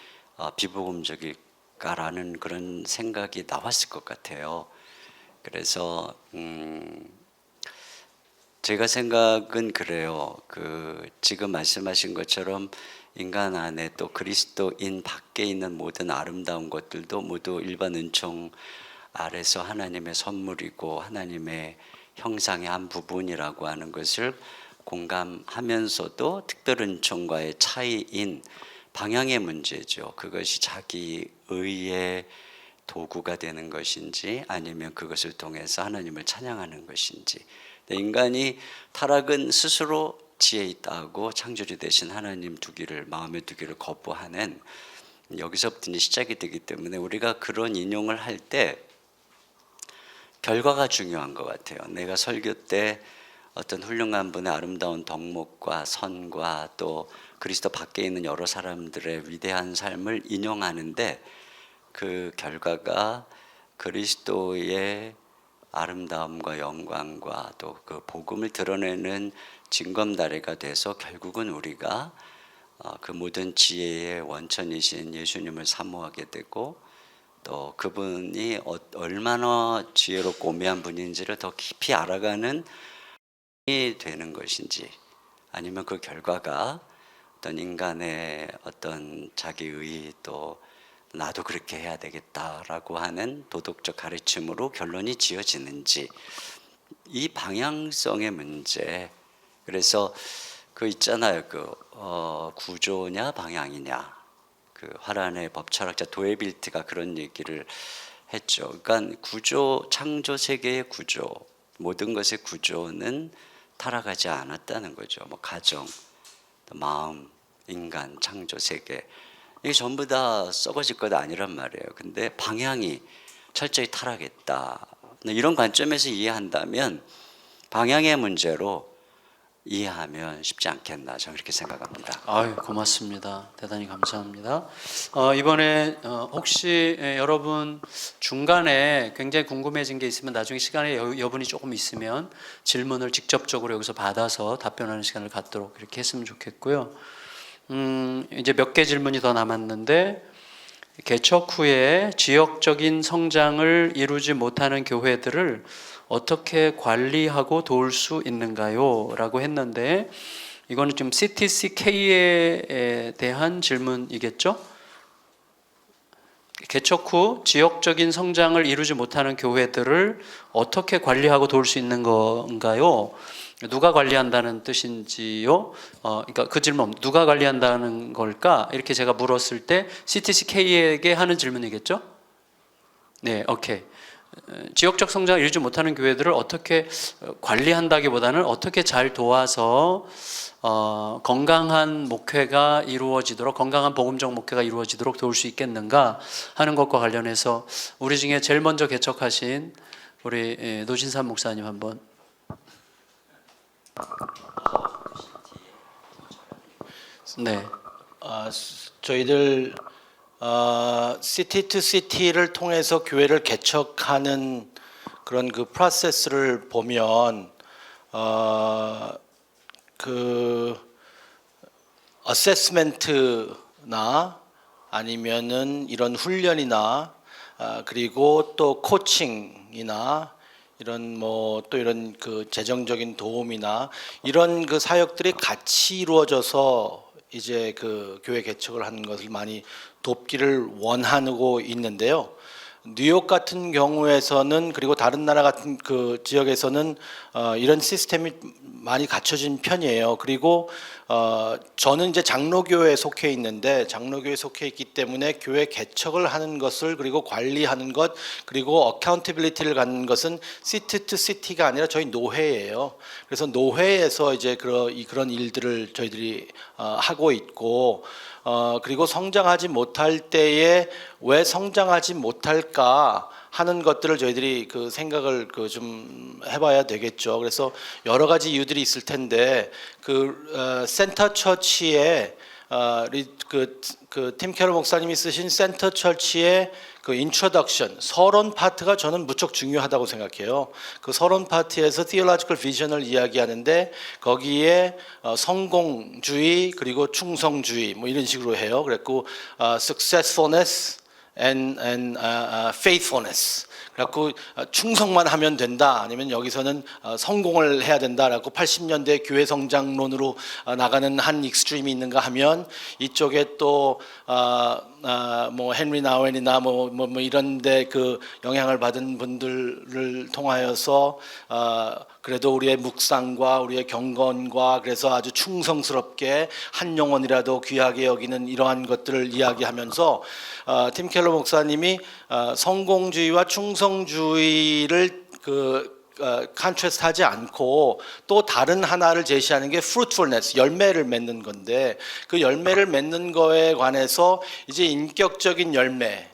비복음적일까라는 그런 생각이 나왔을 것 같아요. 그래서 제가 생각은 그래요. 지금 말씀하신 것처럼 인간 안에 또 그리스도인 밖에 있는 모든 아름다운 것들도 모두 일반 은총 아래서 하나님의 선물이고 하나님의 형상의 한 부분이라고 하는 것을 공감하면서도 특별 은총과의 차이인 방향의 문제죠. 그것이 자기 의의 도구가 되는 것인지 아니면 그것을 통해서 하나님을 찬양하는 것인지. 인간이 타락은 스스로 지혜 있다고 창조주 되신 하나님 마음에 두기를 거부하는 여기서부터 이제 시작이 되기 때문에 우리가 그런 인용을 할 때 결과가 중요한 것 같아요. 내가 설교 때 어떤 훌륭한 분의 아름다운 덕목과 선과 또 그리스도 밖에 있는 여러 사람들의 위대한 삶을 인용하는데 그 결과가 그리스도의 아름다움과 영광과 또 그 복음을 드러내는 징검다리가 돼서 결국은 우리가 그 모든 지혜의 원천이신 예수님을 사모하게 되고 또 그분이 얼마나 지혜롭고 오묘한 분인지를 더 깊이 알아가는 이 되는 것인지 아니면 그 결과가 어떤 인간의 어떤 자기의 또 나도 그렇게 해야 되겠다라고 하는 도덕적 가르침으로 결론이 지어지는지 이 방향성의 문제. 그래서 있잖아요. 구조냐 방향이냐. 화란의 법철학자 도에빌트가 그런 얘기를 했죠. 그러니까 창조 세계의 구조, 모든 것의 구조는 타락하지 않았다는 거죠. 가정, 마음, 인간, 창조 세계. 이게 전부 다 썩어질 것 아니란 말이에요. 근데 방향이 철저히 타락했다. 이런 관점에서 이해한다면 방향의 문제로 이해하면 쉽지 않겠나 저는 그렇게 생각합니다. 아유, 고맙습니다. 대단히 감사합니다. 이번에 혹시 여러분 중간에 굉장히 궁금해진 게 있으면 나중에 시간에 여분이 조금 있으면 질문을 직접적으로 여기서 받아서 답변하는 시간을 갖도록 이렇게 했으면 좋겠고요. 이제 몇 개 질문이 더 남았는데 개척 후에 지역적인 성장을 이루지 못하는 교회들을 어떻게 관리하고 도울 수 있는가요? 라고 했는데 이거는 지금 CTCK에 대한 질문이겠죠? 개척 후 지역적인 성장을 이루지 못하는 교회들을 어떻게 관리하고 도울 수 있는 건가요? 누가 관리한다는 뜻인지요? 그러니까 그 질문 누가 관리한다는 걸까? 이렇게 제가 물었을 때 CTCK에게 하는 질문이겠죠? 네, 오케이. 지역적 성장을 이루지 못하는 교회들을 어떻게 관리한다기보다는 어떻게 잘 도와서 건강한 목회가 이루어지도록, 건강한 복음적 목회가 이루어지도록 도울 수 있겠는가 하는 것과 관련해서 우리 중에 제일 먼저 개척하신 우리 노진산 목사님 한번. 네. 저희들 시티 투 시티를 통해서 교회를 개척하는 그런 그 프로세스를 보면 그 어세스멘트나 아니면은 이런 훈련이나 그리고 또 코칭이나 이런 뭐 또 이런 그 재정적인 도움이나 이런 그 사역들이 같이 이루어져서 이제 그 교회 개척을 하는 것을 많이 돕기를 원하고 있는데요. 뉴욕 같은 경우에서는 그리고 다른 나라 같은 그 지역에서는 이런 시스템이 많이 갖춰진 편이에요. 그리고 저는 이제 장로교회에 속해 있는데 장로교회에 속해 있기 때문에 교회 개척을 하는 것을 그리고 관리하는 것 그리고 어카운티빌리티를 갖는 것은 시티 투 시티가 아니라 저희 노회예요. 그래서 노회에서 이제 그런 일들을 저희들이 하고 있고 그리고 성장하지 못할 때에 왜 성장하지 못할까 하는 것들을 저희들이 그 생각을 그 좀 해봐야 되겠죠. 그래서 여러 가지 이유들이 있을 텐데 그 센터 처치에 팀 캐럴 목사님이 쓰신 센터 처치의 그 인트로덕션 서론 파트가 저는 무척 중요하다고 생각해요. 그 서론 파트에서 theological vision을 이야기하는데 거기에 성공주의 그리고 충성주의 뭐 이런 식으로 해요. 그랬고 successfulness and faithfulness. 그래갖고 충성만 하면 된다 아니면 여기서는 성공을 해야 된다라고 80년대 교회 성장론으로 나가는 한 익스트림이 있는가 하면 이쪽에 또 뭐 헨리 나웬이나 뭐 이런데 그 영향을 받은 분들을 통하여서 그래도 우리의 묵상과 우리의 경건과 그래서 아주 충성스럽게 한 영혼이라도 귀하게 여기는 이러한 것들을 이야기하면서 팀 켈러 목사님이 성공주의와 충성주의를 컨트라스트하지 않고 또 다른 하나를 제시하는 게 fruitfulness, 열매를 맺는 건데 그 열매를 맺는 거에 관해서 이제 인격적인 열매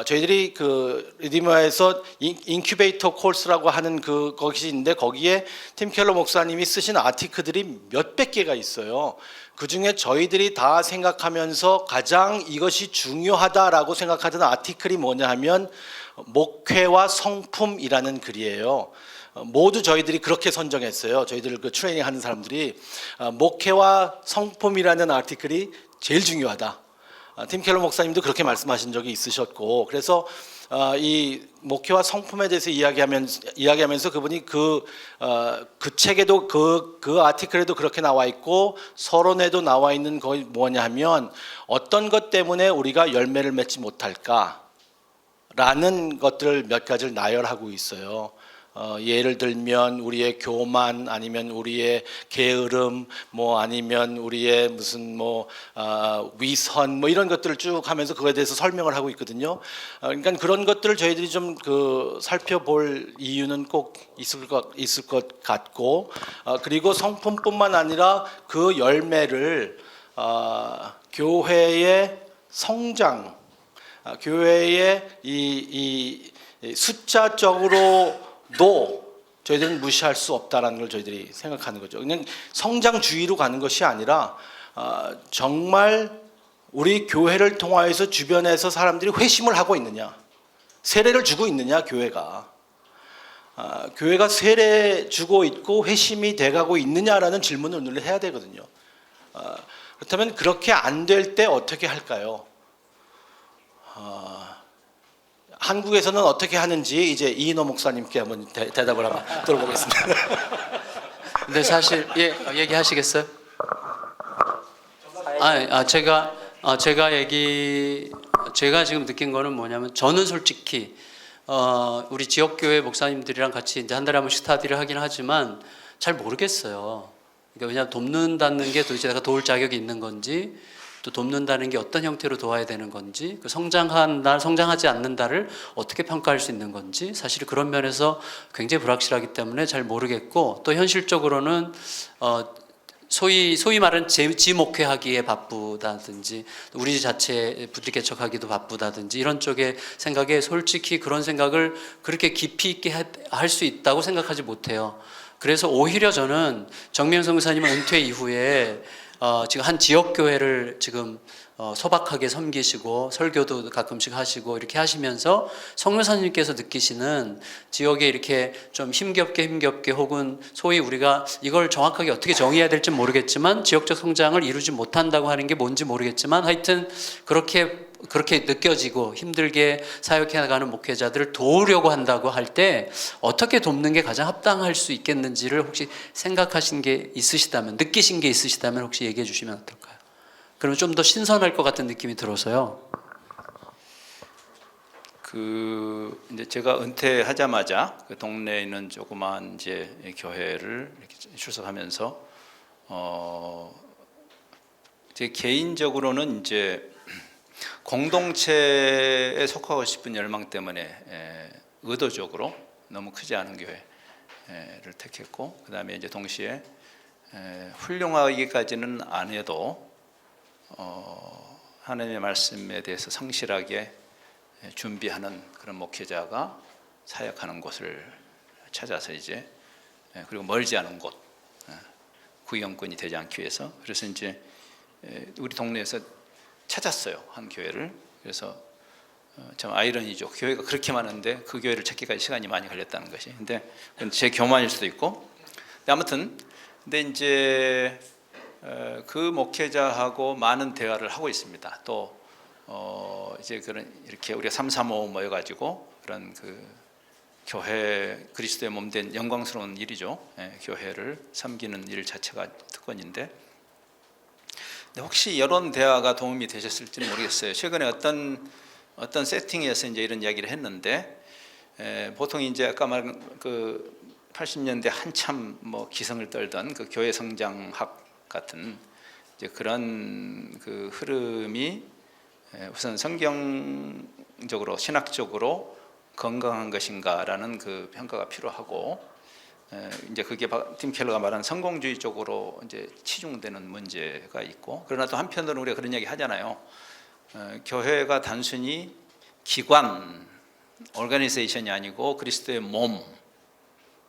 저희들이 그 리디머에서 인큐베이터 코र्स라고 하는 것이 있는데 거기에 팀 켈러 목사님이 쓰신 아티클들이 몇백 개가 있어요. 그 중에 저희들이 다 생각하면서 가장 이것이 중요하다라고 생각하던 아티클이 뭐냐 하면 목회와 성품이라는 글이에요. 모두 저희들이 그렇게 선정했어요. 저희들 그 트레이닝 하는 사람들이 목회와 성품이라는 아티클이 제일 중요하다. 팀 켈러 목사님도 그렇게 말씀하신 적이 있으셨고 그래서 이 목회와 성품에 대해서 이야기하면서 그분이 그 책에도 그 아티클에도 그렇게 나와 있고 서론에도 나와 있는 거 뭐냐 하면 어떤 것 때문에 우리가 열매를 맺지 못할까 라는 것들을 몇 가지를 나열하고 있어요. 예를 들면 우리의 교만 아니면 우리의 게으름 뭐 아니면 우리의 무슨 뭐 위선 뭐 이런 것들을 쭉 하면서 그거에 대해서 설명을 하고 있거든요. 그러니까 그런 것들을 저희들이 좀 그 살펴볼 이유는 꼭 있을 것 같고 그리고 성품뿐만 아니라 그 열매를 교회의 성장 교회의 이 숫자적으로도 저희들은 무시할 수 없다라는 걸 저희들이 생각하는 거죠. 그냥 성장주의로 가는 것이 아니라 정말 우리 교회를 통하여서 주변에서 사람들이 회심을 하고 있느냐, 세례를 주고 있느냐 교회가 세례 주고 있고 회심이 돼가고 있느냐라는 질문을 늘 해야 되거든요. 그렇다면 그렇게 안 될 때 어떻게 할까요? 한국에서는 어떻게 하는지 이제 이인호 목사님께 한번 대답을 한번 들어보겠습니다. 근데 사실 얘기하시겠어요? 제가 지금 느낀 거는 뭐냐면 저는 솔직히 우리 지역교회 목사님들이랑 같이 이제 한 달에 한 번씩 스타디를 하긴 하지만 잘 모르겠어요. 그러니까 왜냐하면 돕는다는 게 도대체 내가 도울 자격이 있는 건지 또 돕는다는 게 어떤 형태로 도와야 되는 건지, 그 성장한다, 성장하지 않는다를 어떻게 평가할 수 있는 건지, 사실 그런 면에서 굉장히 불확실하기 때문에 잘 모르겠고, 또 현실적으로는 소위 말하는 지목회하기에 바쁘다든지 우리 자체 부디 개척하기도 바쁘다든지 이런 쪽의 생각에 솔직히 그런 생각을 그렇게 깊이 있게 할 수 있다고 생각하지 못해요. 그래서 오히려 저는 정미연 선교사님은 은퇴 이후에 지금 한 지역교회를 지금 소박하게 섬기시고 설교도 가끔씩 하시고 이렇게 하시면서 성교사님께서 느끼시는 지역에 이렇게 좀 힘겹게 혹은 소위 우리가 이걸 정확하게 어떻게 정의해야 될지 모르겠지만 지역적 성장을 이루지 못한다고 하는 게 뭔지 모르겠지만 하여튼 그렇게 느껴지고 힘들게 사역해 나가는 목회자들을 도우려고 한다고 할 때 어떻게 돕는 게 가장 합당할 수 있겠는지를 혹시 생각하신 게 있으시다면, 느끼신 게 있으시다면 혹시 얘기해 주시면 어떨까요? 그러면 좀 더 신선할 것 같은 느낌이 들어서요. 이제 제가 은퇴하자마자 그 동네에 있는 조그만 이제 교회를 이렇게 출석하면서 제 개인적으로는 이제 공동체에 속하고 싶은 열망 때문에 의도적으로 너무 크지 않은 교회를 택했고, 그 다음에 이제 동시에 훌륭하기까지는 안 해도 하나님의 말씀에 대해서 성실하게 준비하는 그런 목회자가 사역하는 곳을 찾아서 이제 그리고 멀지 않은 곳, 구경꾼이 되지 않기 위해서, 그래서 이제 우리 동네에서 찾았어요, 한 교회를. 그래서 참 아이러니죠. 교회가 그렇게 많은데 그 교회를 찾기까지 시간이 많이 걸렸다는 것이. 근데 그건 제 교만일 수도 있고. 근데 아무튼 근데 이제 그 목회자하고 많은 대화를 하고 있습니다. 또 이제 그런 이렇게 우리가 335 모여가지고 그런 그 교회 그리스도의 몸된 영광스러운 일이죠. 교회를 섬기는 일 자체가 특권인데. 혹시 이런 대화가 도움이 되셨을지는 모르겠어요. 최근에 어떤 세팅에서 이제 이런 이야기를 했는데, 보통 이제 아까 말한 그 80년대 한참 뭐 기성을 떨던 그 교회 성장학 같은 이제 그런 그 흐름이 우선 성경적으로 신학적으로 건강한 것인가라는 그 평가가 필요하고, 이제 그게 팀 켈러가 말한 성공주의 쪽으로 이제 치중되는 문제가 있고, 그러나 또 한편으로는 우리가 그런 이야기 하잖아요. 교회가 단순히 기관, 오르가니제이션이 아니고 그리스도의 몸,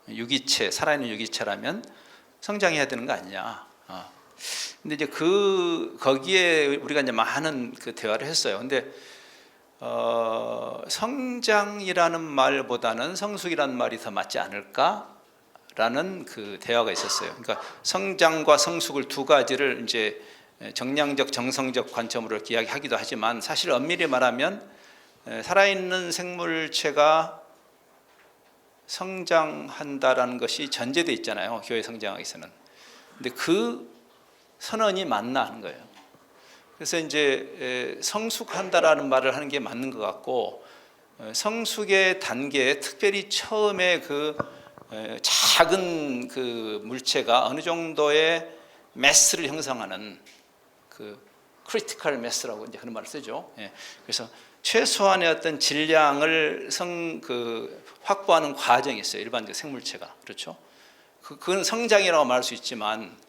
유기체, 살아있는 유기체라면 성장해야 되는 거 아니냐. 근데 이제 거기에 우리가 이제 많은 그 대화를 했어요. 근데 성장이라는 말보다는 성숙이라는 말이 더 맞지 않을까라는 그 대화가 있었어요. 그러니까 성장과 성숙을 두 가지를 이제 정량적, 정성적 관점으로 이렇게 이야기하기도 하지만, 사실 엄밀히 말하면 살아있는 생물체가 성장한다라는 것이 전제되어 있잖아요, 교회 성장하기 위해서는. 근데 그 선언이 맞나 하는 거예요. 그래서 이제 성숙한다라는 말을 하는 게 맞는 것 같고, 성숙의 단계에 특별히 처음에 그 작은 그 물체가 어느 정도의 매스를 형성하는 그 크리티컬 매스라고 이제 그런 말을 쓰죠. 그래서 최소한의 어떤 질량을 확보하는 과정이 있어요, 일반적 생물체가. 그렇죠? 그건 성장이라고 말할 수 있지만,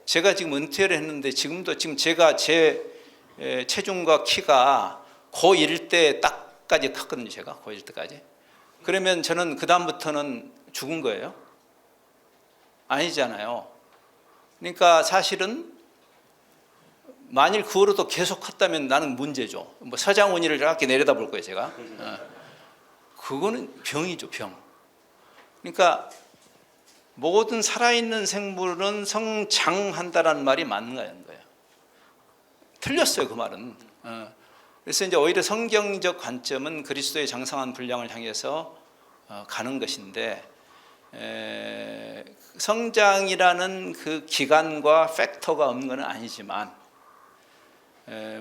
제가 지금 은퇴를 했는데 지금 제가 제 체중과 키가 고1 때 딱까지 컸거든요. 제가 고1 때까지. 그러면 저는 그 다음부터는 죽은 거예요? 아니잖아요. 그러니까 사실은 만일 그 후로도 계속 컸다면 나는 문제죠. 뭐 서장훈이를 저렇게 내려다볼 거예요, 제가. 그거는 병이죠, 병. 그러니까 모든 살아있는 생물은 성장한다라는 말이 맞는 거예요. 틀렸어요, 그 말은. 그래서 이제 오히려 성경적 관점은 그리스도의 장성한 분량을 향해서 가는 것인데, 성장이라는 그 기간과 팩터가 없는 건 아니지만,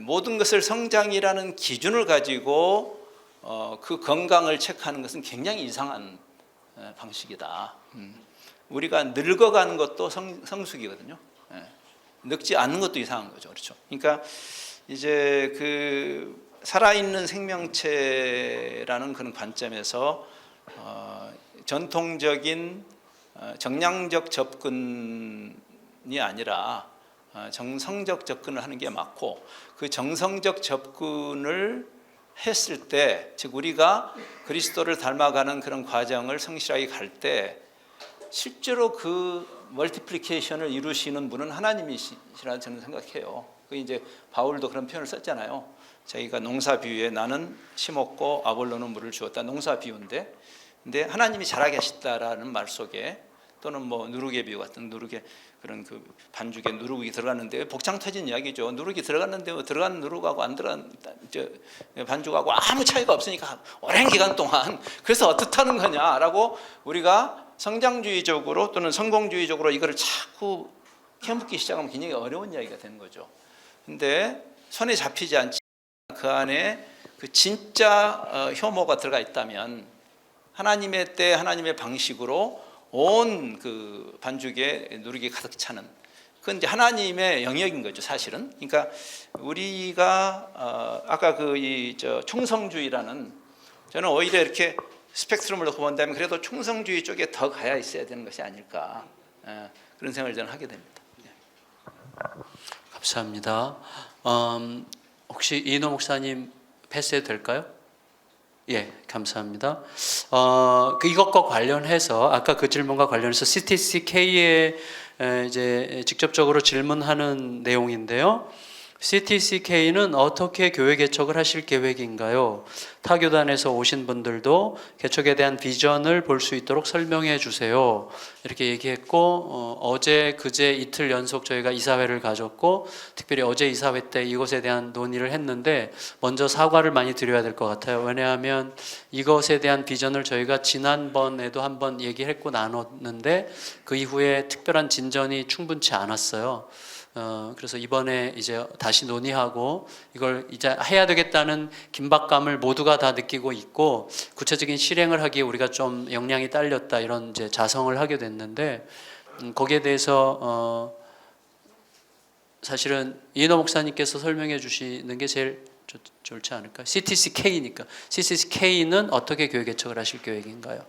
모든 것을 성장이라는 기준을 가지고 그 건강을 체크하는 것은 굉장히 이상한 방식이다. 우리가 늙어가는 것도 성숙이거든요. 늙지 않는 것도 이상한 거죠. 그렇죠? 그러니까 이제 그 살아있는 생명체라는 그런 관점에서 전통적인 정량적 접근이 아니라 정성적 접근을 하는 게 맞고, 그 정성적 접근을 했을 때, 즉 우리가 그리스도를 닮아가는 그런 과정을 성실하게 갈 때 실제로 그 멀티플리케이션을 이루시는 분은 하나님이시라 저는 생각해요. 그 이제 바울도 그런 표현을 썼잖아요. 자기가 농사 비유에 나는 심었고 아볼로는 물을 주었다, 농사 비유인데, 근데 하나님이 잘하게 하셨다라는 말 속에, 또는 뭐 누룩의 비유 같은 누룩의 그런 그 반죽에 누룩이 들어갔는데 복창 터진 이야기죠. 누룩이 들어갔는데 들어간 누룩하고 안 들어간 반죽하고 아무 차이가 없으니까 오랜 기간 동안 그래서 어떻다는 거냐라고 우리가 성장주의적으로 또는 성공주의적으로 이거를 자꾸 캐묻기 시작하면 굉장히 어려운 이야기가 되는 거죠. 근데 손에 잡히지 않지, 그 안에 그 진짜 효모가 들어가 있다면 하나님의 때 하나님의 방식으로 온 그 반죽에 누룩이 가득 차는, 그건 이제 하나님의 영역인 거죠, 사실은. 그러니까 우리가 아까 그 충성주의라는, 저는 오히려 이렇게 스펙트럼을 놓고 본다면 그래도 충성주의 쪽에 더 가야 있어야 되는 것이 아닐까, 그런 생각을 저는 하게 됩니다. 감사합니다. 혹시 이인호 목사님 패스해도 될까요? 예, 감사합니다. 이것과 관련해서 아까 그 질문과 관련해서 CTCK에 이제 직접적으로 질문하는 내용인데요. CTCK는 어떻게 교회 개척을 하실 계획인가요? 타 교단에서 오신 분들도 개척에 대한 비전을 볼 수 있도록 설명해 주세요. 이렇게 얘기했고, 어제 그제 이틀 연속 저희가 이사회를 가졌고, 특별히 어제 이사회 때 이것에 대한 논의를 했는데 먼저 사과를 많이 드려야 될 것 같아요. 왜냐하면 이것에 대한 비전을 저희가 지난번에도 한번 얘기했고 나눴는데 그 이후에 특별한 진전이 충분치 않았어요. 그래서 이번에 이제 다시 논의하고 이걸 이제 해야 되겠다는 긴박감을 모두가 다 느끼고 있고, 구체적인 실행을 하기에 우리가 좀 역량이 딸렸다, 이런 이제 자성을 하게 됐는데, 거기에 대해서 사실은 이인호 목사님께서 설명해 주시는 게 제일 좋지 않을까? CTCK니까. CTCK는 어떻게 교회 개척을 하실 계획인가요?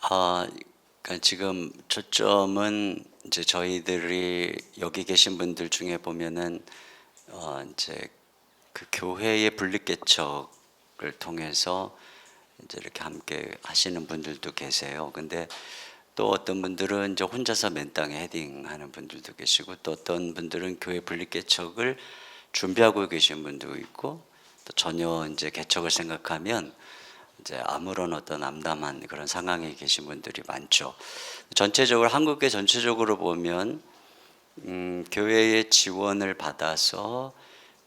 그러니까 지금 초점은 이제 저희들이 여기 계신 분들 중에 보면은 이제 그 교회의 분립 개척을 통해서 이제 이렇게 함께 하시는 분들도 계세요. 근데 또 어떤 분들은 이제 혼자서 맨 땅에 헤딩하는 분들도 계시고, 또 어떤 분들은 교회 분립 개척을 준비하고 계신 분도 있고, 또 전혀 이제 개척을 생각하면 이제 아무런 어떤 암담한 그런 상황에 계신 분들이 많죠. 전체적으로 한국계 전체적으로 보면 교회의 지원을 받아서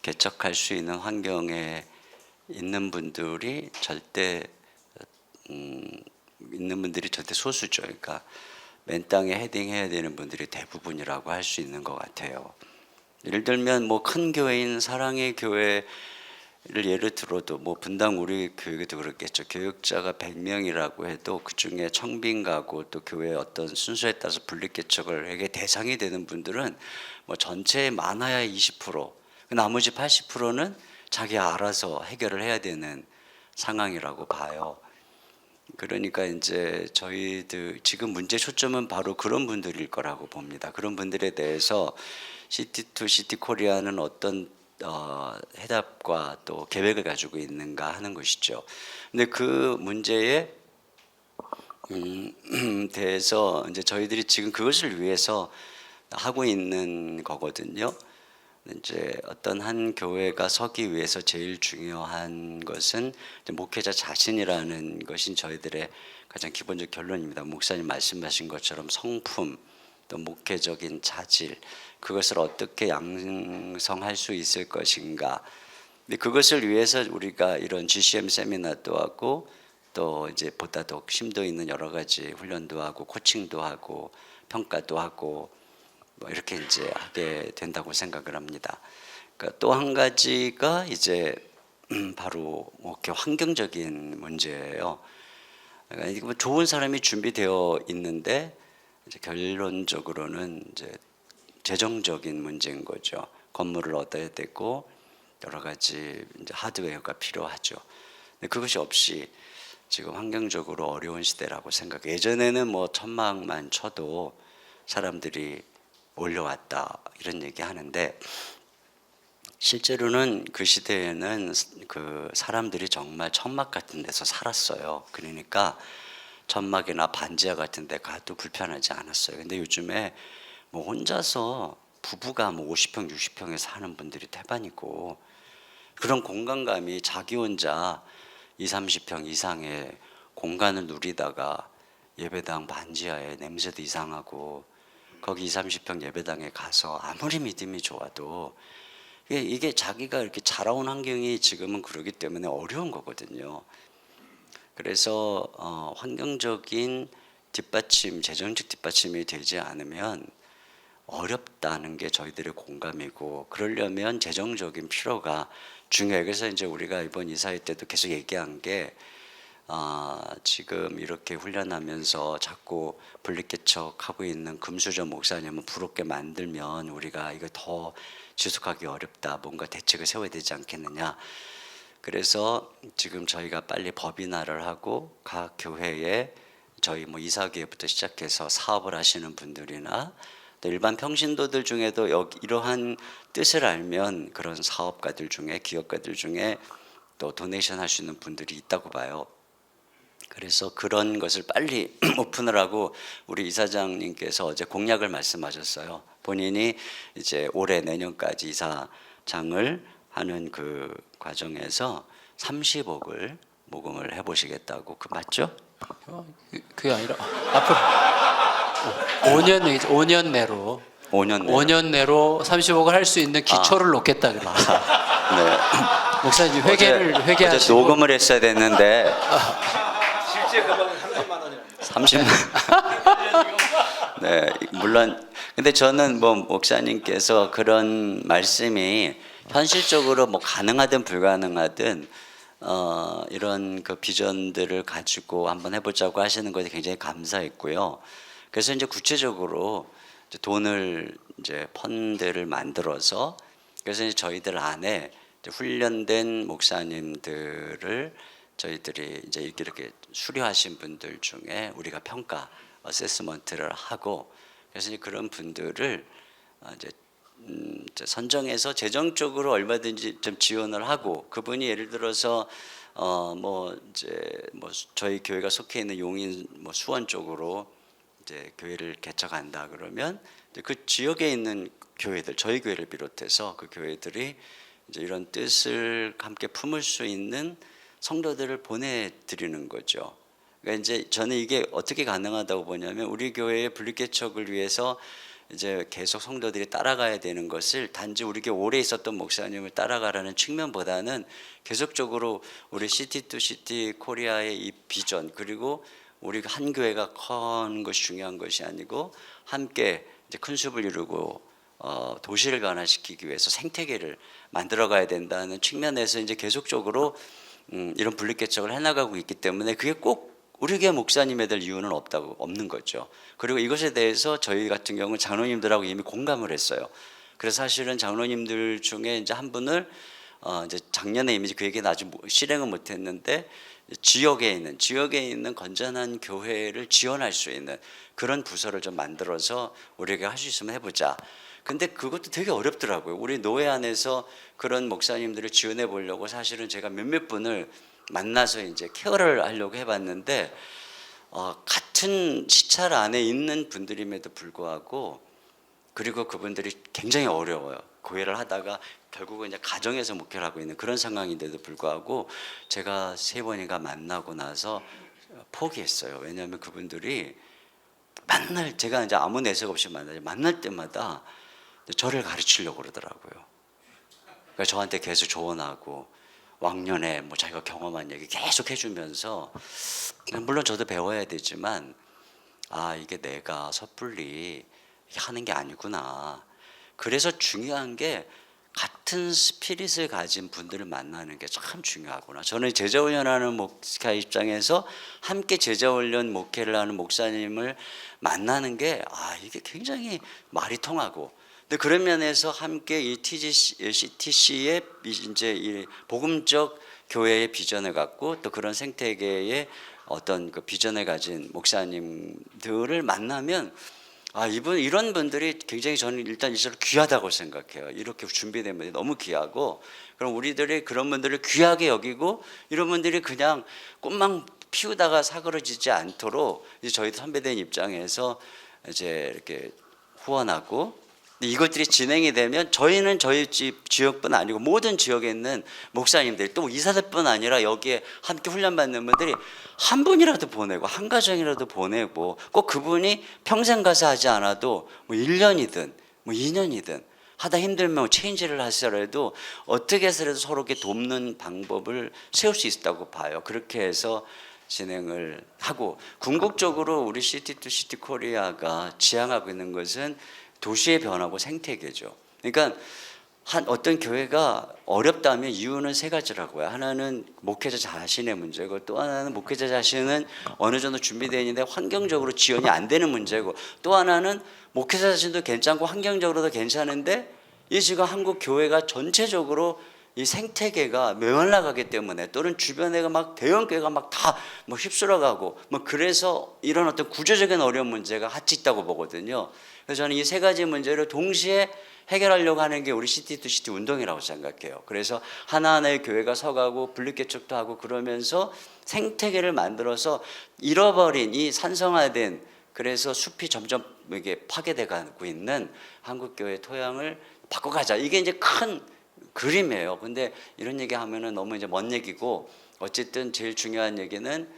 개척할 수 있는 환경에 있는 분들이 절대 소수죠. 그러니까 맨 땅에 헤딩해야 되는 분들이 대부분이라고 할 수 있는 것 같아요. 예를 들면 뭐 큰 교회인 사랑의 교회 를 예를 들어도 뭐 분당 우리 교육에도 그렇겠죠. 교육자가 100명이라고 해도 그 중에 청빈가고 또 교회 어떤 순서에 따라서 분립 개척을 하게 대상이 되는 분들은 뭐 전체에 많아야 20%, 나머지 80%는 자기가 알아서 해결을 해야 되는 상황이라고 봐요. 그러니까 이제 저희들 지금 문제 초점은 바로 그런 분들일 거라고 봅니다. 그런 분들에 대해서 시티2 시티코리아는 어떤 해답과 또 계획을 가지고 있는가 하는 것이죠. 근데 그 문제에 대해서 이제 저희들이 지금 그것을 위해서 하고 있는 거거든요. 이제 어떤 한 교회가 서기 위해서 제일 중요한 것은 목회자 자신이라는 것이 저희들의 가장 기본적 결론입니다. 목사님 말씀하신 것처럼 성품, 또 목회적인 자질, 그것을 어떻게 양성할 수 있을 것인가. 근데 그것을 위해서 우리가 이런 GCM 세미나도 하고, 또 이제 보다 더 심도 있는 여러 가지 훈련도 하고 코칭도 하고 평가도 하고 뭐 이렇게 이제 하게 된다고 생각을 합니다. 그러니까 또 한 가지가 이제 바로 목회 환경적인 문제예요. 그러니까 이게 뭐 좋은 사람이 준비되어 있는데 이제 결론적으로는 이제 재정적인 문제인 거죠. 건물을 얻어야 되고 여러 가지 이제 하드웨어가 필요하죠. 근데 그것이 없이 지금 환경적으로 어려운 시대라고 생각해요. 예전에는 뭐 천막만 쳐도 사람들이 몰려왔다 이런 얘기 하는데 실제로는 그 시대에는 그 사람들이 정말 천막 같은 데서 살았어요. 그러니까 천막이나 반지하 같은 데 가도 불편하지 않았어요. 근데 요즘에 뭐 혼자서 부부가 뭐 50평, 60평에 사는 분들이 태반이고 그런 공간감이 자기 혼자 20, 30평 이상의 공간을 누리다가 예배당 반지하에 냄새도 이상하고 거기 20, 30평 예배당에 가서 아무리 믿음이 좋아도 이게 자기가 이렇게 자라온 환경이 지금은 그러기 때문에 어려운 거거든요. 그래서 환경적인 뒷받침, 재정적 뒷받침이 되지 않으면 어렵다는 게 저희들의 공감이고 그러려면 재정적인 필요가 중요해요. 그래서 이제 우리가 이번 이사회 때도 계속 얘기한 게 지금 이렇게 훈련하면서 자꾸 분리개척하고 있는 금수저 목사님은 부럽게 만들면 우리가 이거 더 지속하기 어렵다. 뭔가 대책을 세워야 되지 않겠느냐. 그래서 지금 저희가 빨리 법인화를 하고 각 교회에 저희 뭐 이사교회부터 시작해서 사업을 하시는 분들이나 또 일반 평신도들 중에도 이러한 뜻을 알면 그런 사업가들 중에 기업가들 중에 또 도네이션 할 수 있는 분들이 있다고 봐요. 그래서 그런 것을 빨리 오픈을 하고 우리 이사장님께서 어제 공약을 말씀하셨어요. 본인이 이제 올해 내년까지 이사장을 하는 그 과정에서 30억을 모금을 해보시겠다고. 그 맞죠? 그게 아니라 앞으로 5년 내로 5년 내로 30억을 할 수 있는 기초를 놓겠다 그랬어요. 네. 목사님 어제 회개하시고 녹음을 했어야 됐는데 실제 금액은 30만 원이에요. 30만. 네, 물론 근데 저는 뭐 목사님께서 그런 말씀이 현실적으로 뭐 가능하든 불가능하든 이런 그 비전들을 가지고 한번 해보자고 하시는 것이 굉장히 감사했고요. 그래서 이제 구체적으로 이제 돈을 이제 펀드를 만들어서 그래서 이제 저희들 안에 이제 훈련된 목사님들을 저희들이 이제 이렇게 수료하신 분들 중에 우리가 평가 어세스먼트를 하고 그래서 이제 그런 분들을 이제 선정해서 재정적으로 얼마든지 좀 지원을 하고 그분이 예를 들어서 뭐 이제 뭐 저희 교회가 속해 있는 용인 뭐 수원 쪽으로 이제 교회를 개척한다 그러면 이제 그 지역에 있는 교회들 저희 교회를 비롯해서 그 교회들이 이제 이런 뜻을 함께 품을 수 있는 성도들을 보내드리는 거죠. 그러니까 이제 저는 이게 어떻게 가능하다고 보냐면 우리 교회의 분리개척을 위해서 이제 계속 성도들이 따라가야 되는 것을 단지 우리 교회 오래 있었던 목사님을 따라가라는 측면보다는 계속적으로 우리 시티 투 시티 코리아의 이 비전 그리고 우리 한 교회가 커는 것이 중요한 것이 아니고 함께 이제 큰 숲을 이루고 도시를 변화시키기 위해서 생태계를 만들어가야 된다는 측면에서 이제 계속적으로 이런 분리개척을 해나가고 있기 때문에 그게 꼭 우리 교회 목사님에 될 이유는 없는 거죠. 그리고 이것에 대해서 저희 같은 경우는 장로님들하고 이미 공감을 했어요. 그래서 사실은 장로님들 중에 이제 한 분을 이제 작년에 이미 그 얘기는 아직 실행은 못했는데 지역에 있는 건전한 교회를 지원할 수 있는 그런 부서를 좀 만들어서 우리가 할 수 있으면 해보자. 근데 그것도 되게 어렵더라고요. 우리 노회 안에서 그런 목사님들을 지원해 보려고 사실은 제가 몇몇 분을 만나서 이제 케어를 하려고 해봤는데 같은 시찰 안에 있는 분들임에도 불구하고 그리고 그분들이 굉장히 어려워요. 교회를 하다가 결국은 이제 가정에서 목회를 하고 있는 그런 상황인데도 불구하고 제가 3번인가 만나고 나서 포기했어요. 왜냐하면 그분들이 만날 제가 이제 아무 내색 없이 만날 때마다 저를 가르치려고 그러더라고요. 그러니까 저한테 계속 조언하고 왕년에 뭐 자기가 경험한 얘기 계속 해주면서 물론 저도 배워야 되지만 이게 내가 섣불리 하는 게 아니구나. 그래서 중요한 게 같은 스피릿을 가진 분들을 만나는 게 참 중요하구나. 저는 제자훈련하는 목사 입장에서 함께 제자훈련 목회를 하는 목사님을 만나는 게 이게 굉장히 말이 통하고, 근데 그런 면에서 함께 이 CTC의 이제 이 복음적 교회의 비전을 갖고 또 그런 생태계의 어떤 그 비전을 가진 목사님들을 만나면 이런 분들이 굉장히 저는 일단 이제로 귀하다고 생각해요. 이렇게 준비된 분이 너무 귀하고, 그럼 우리들이 그런 분들을 귀하게 여기고, 이런 분들이 그냥 꽃만 피우다가 사그러지지 않도록 이제 저희 선배된 입장에서 이제 이렇게 후원하고, 이것들이 진행이 되면 저희는 저희 집 지역뿐 아니고 모든 지역에 있는 목사님들 또 이사들뿐 아니라 여기에 함께 훈련받는 분들이 한 분이라도 보내고 한 가정이라도 보내고, 꼭 그분이 평생 가서 하지 않아도 뭐 1년이든 뭐 2년이든 하다 힘들면 체인지를 하시더라도 어떻게 해서라도 서로 이렇게 돕는 방법을 세울 수 있다고 봐요. 그렇게 해서 진행을 하고, 궁극적으로 우리 시티2시티 코리아가 지향하고 있는 것은 도시의 변화고 생태계죠. 그러니까 어떤 교회가 어렵다면 이유는 세 가지라고요. 하나는 목회자 자신의 문제고, 또 하나는 목회자 자신은 어느 정도 준비되어 있는데 환경적으로 지원이 안 되는 문제고, 또 하나는 목회자 자신도 괜찮고 환경적으로도 괜찮은데 이 지금 한국 교회가 전체적으로 이 생태계가 메말라가기 때문에, 또는 주변에 막 대형 교회가 막 다 뭐 휩쓸어가고 뭐 그래서 이런 어떤 구조적인 어려운 문제가 같이 있다고 보거든요. 그래서 저는 이 세 가지 문제를 동시에 해결하려고 하는 게 우리 시티2시티 운동이라고 생각해요. 그래서 하나하나의 교회가 서가고 분립개척도 하고 그러면서 생태계를 만들어서 잃어버린 이 산성화된, 그래서 숲이 점점 이게 파괴돼 가고 있는 한국교회 토양을 바꿔가자. 이게 이제 큰 그림이에요. 근데 이런 얘기 하면은 너무 이제 먼 얘기고, 어쨌든 제일 중요한 얘기는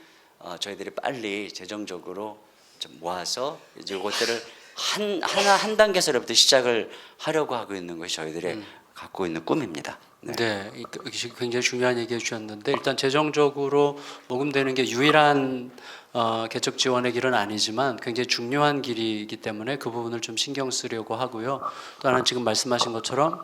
저희들이 빨리 재정적으로 좀 모아서 이제 이것들을 한 단계서부터 시작을 하려고 하고 있는 것이 저희들의 갖고 있는 꿈입니다. 네, 이게 굉장히 중요한 얘기해 주셨는데, 일단 재정적으로 모금되는 게 유일한 개척 지원의 길은 아니지만 굉장히 중요한 길이기 때문에 그 부분을 좀 신경 쓰려고 하고요. 또 하나는 지금 말씀하신 것처럼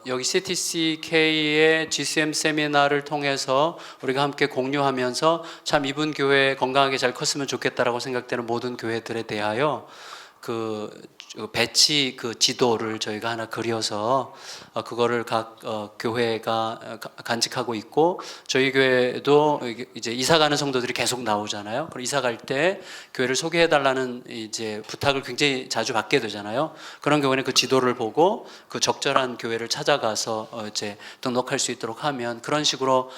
여기 CTCK의 GCM 세미나를 통해서 우리가 함께 공유하면서 참 이분 교회 건강하게 잘 컸으면 좋겠다라고 생각되는 모든 교회들에 대하여 그 배치 그 지도를 저희가 하나 그려서 그거를 각 교회가 간직하고 있고, 저희 교회도 이제 이사 가는 성도들이 계속 나오잖아요. 그럼 이사 갈 때 교회를 소개해 달라는 이제 부탁을 굉장히 자주 받게 되잖아요. 그런 경우에는 그 지도를 보고 그 적절한 교회를 찾아가서 이제 등록할 수 있도록 하면 그런 식으로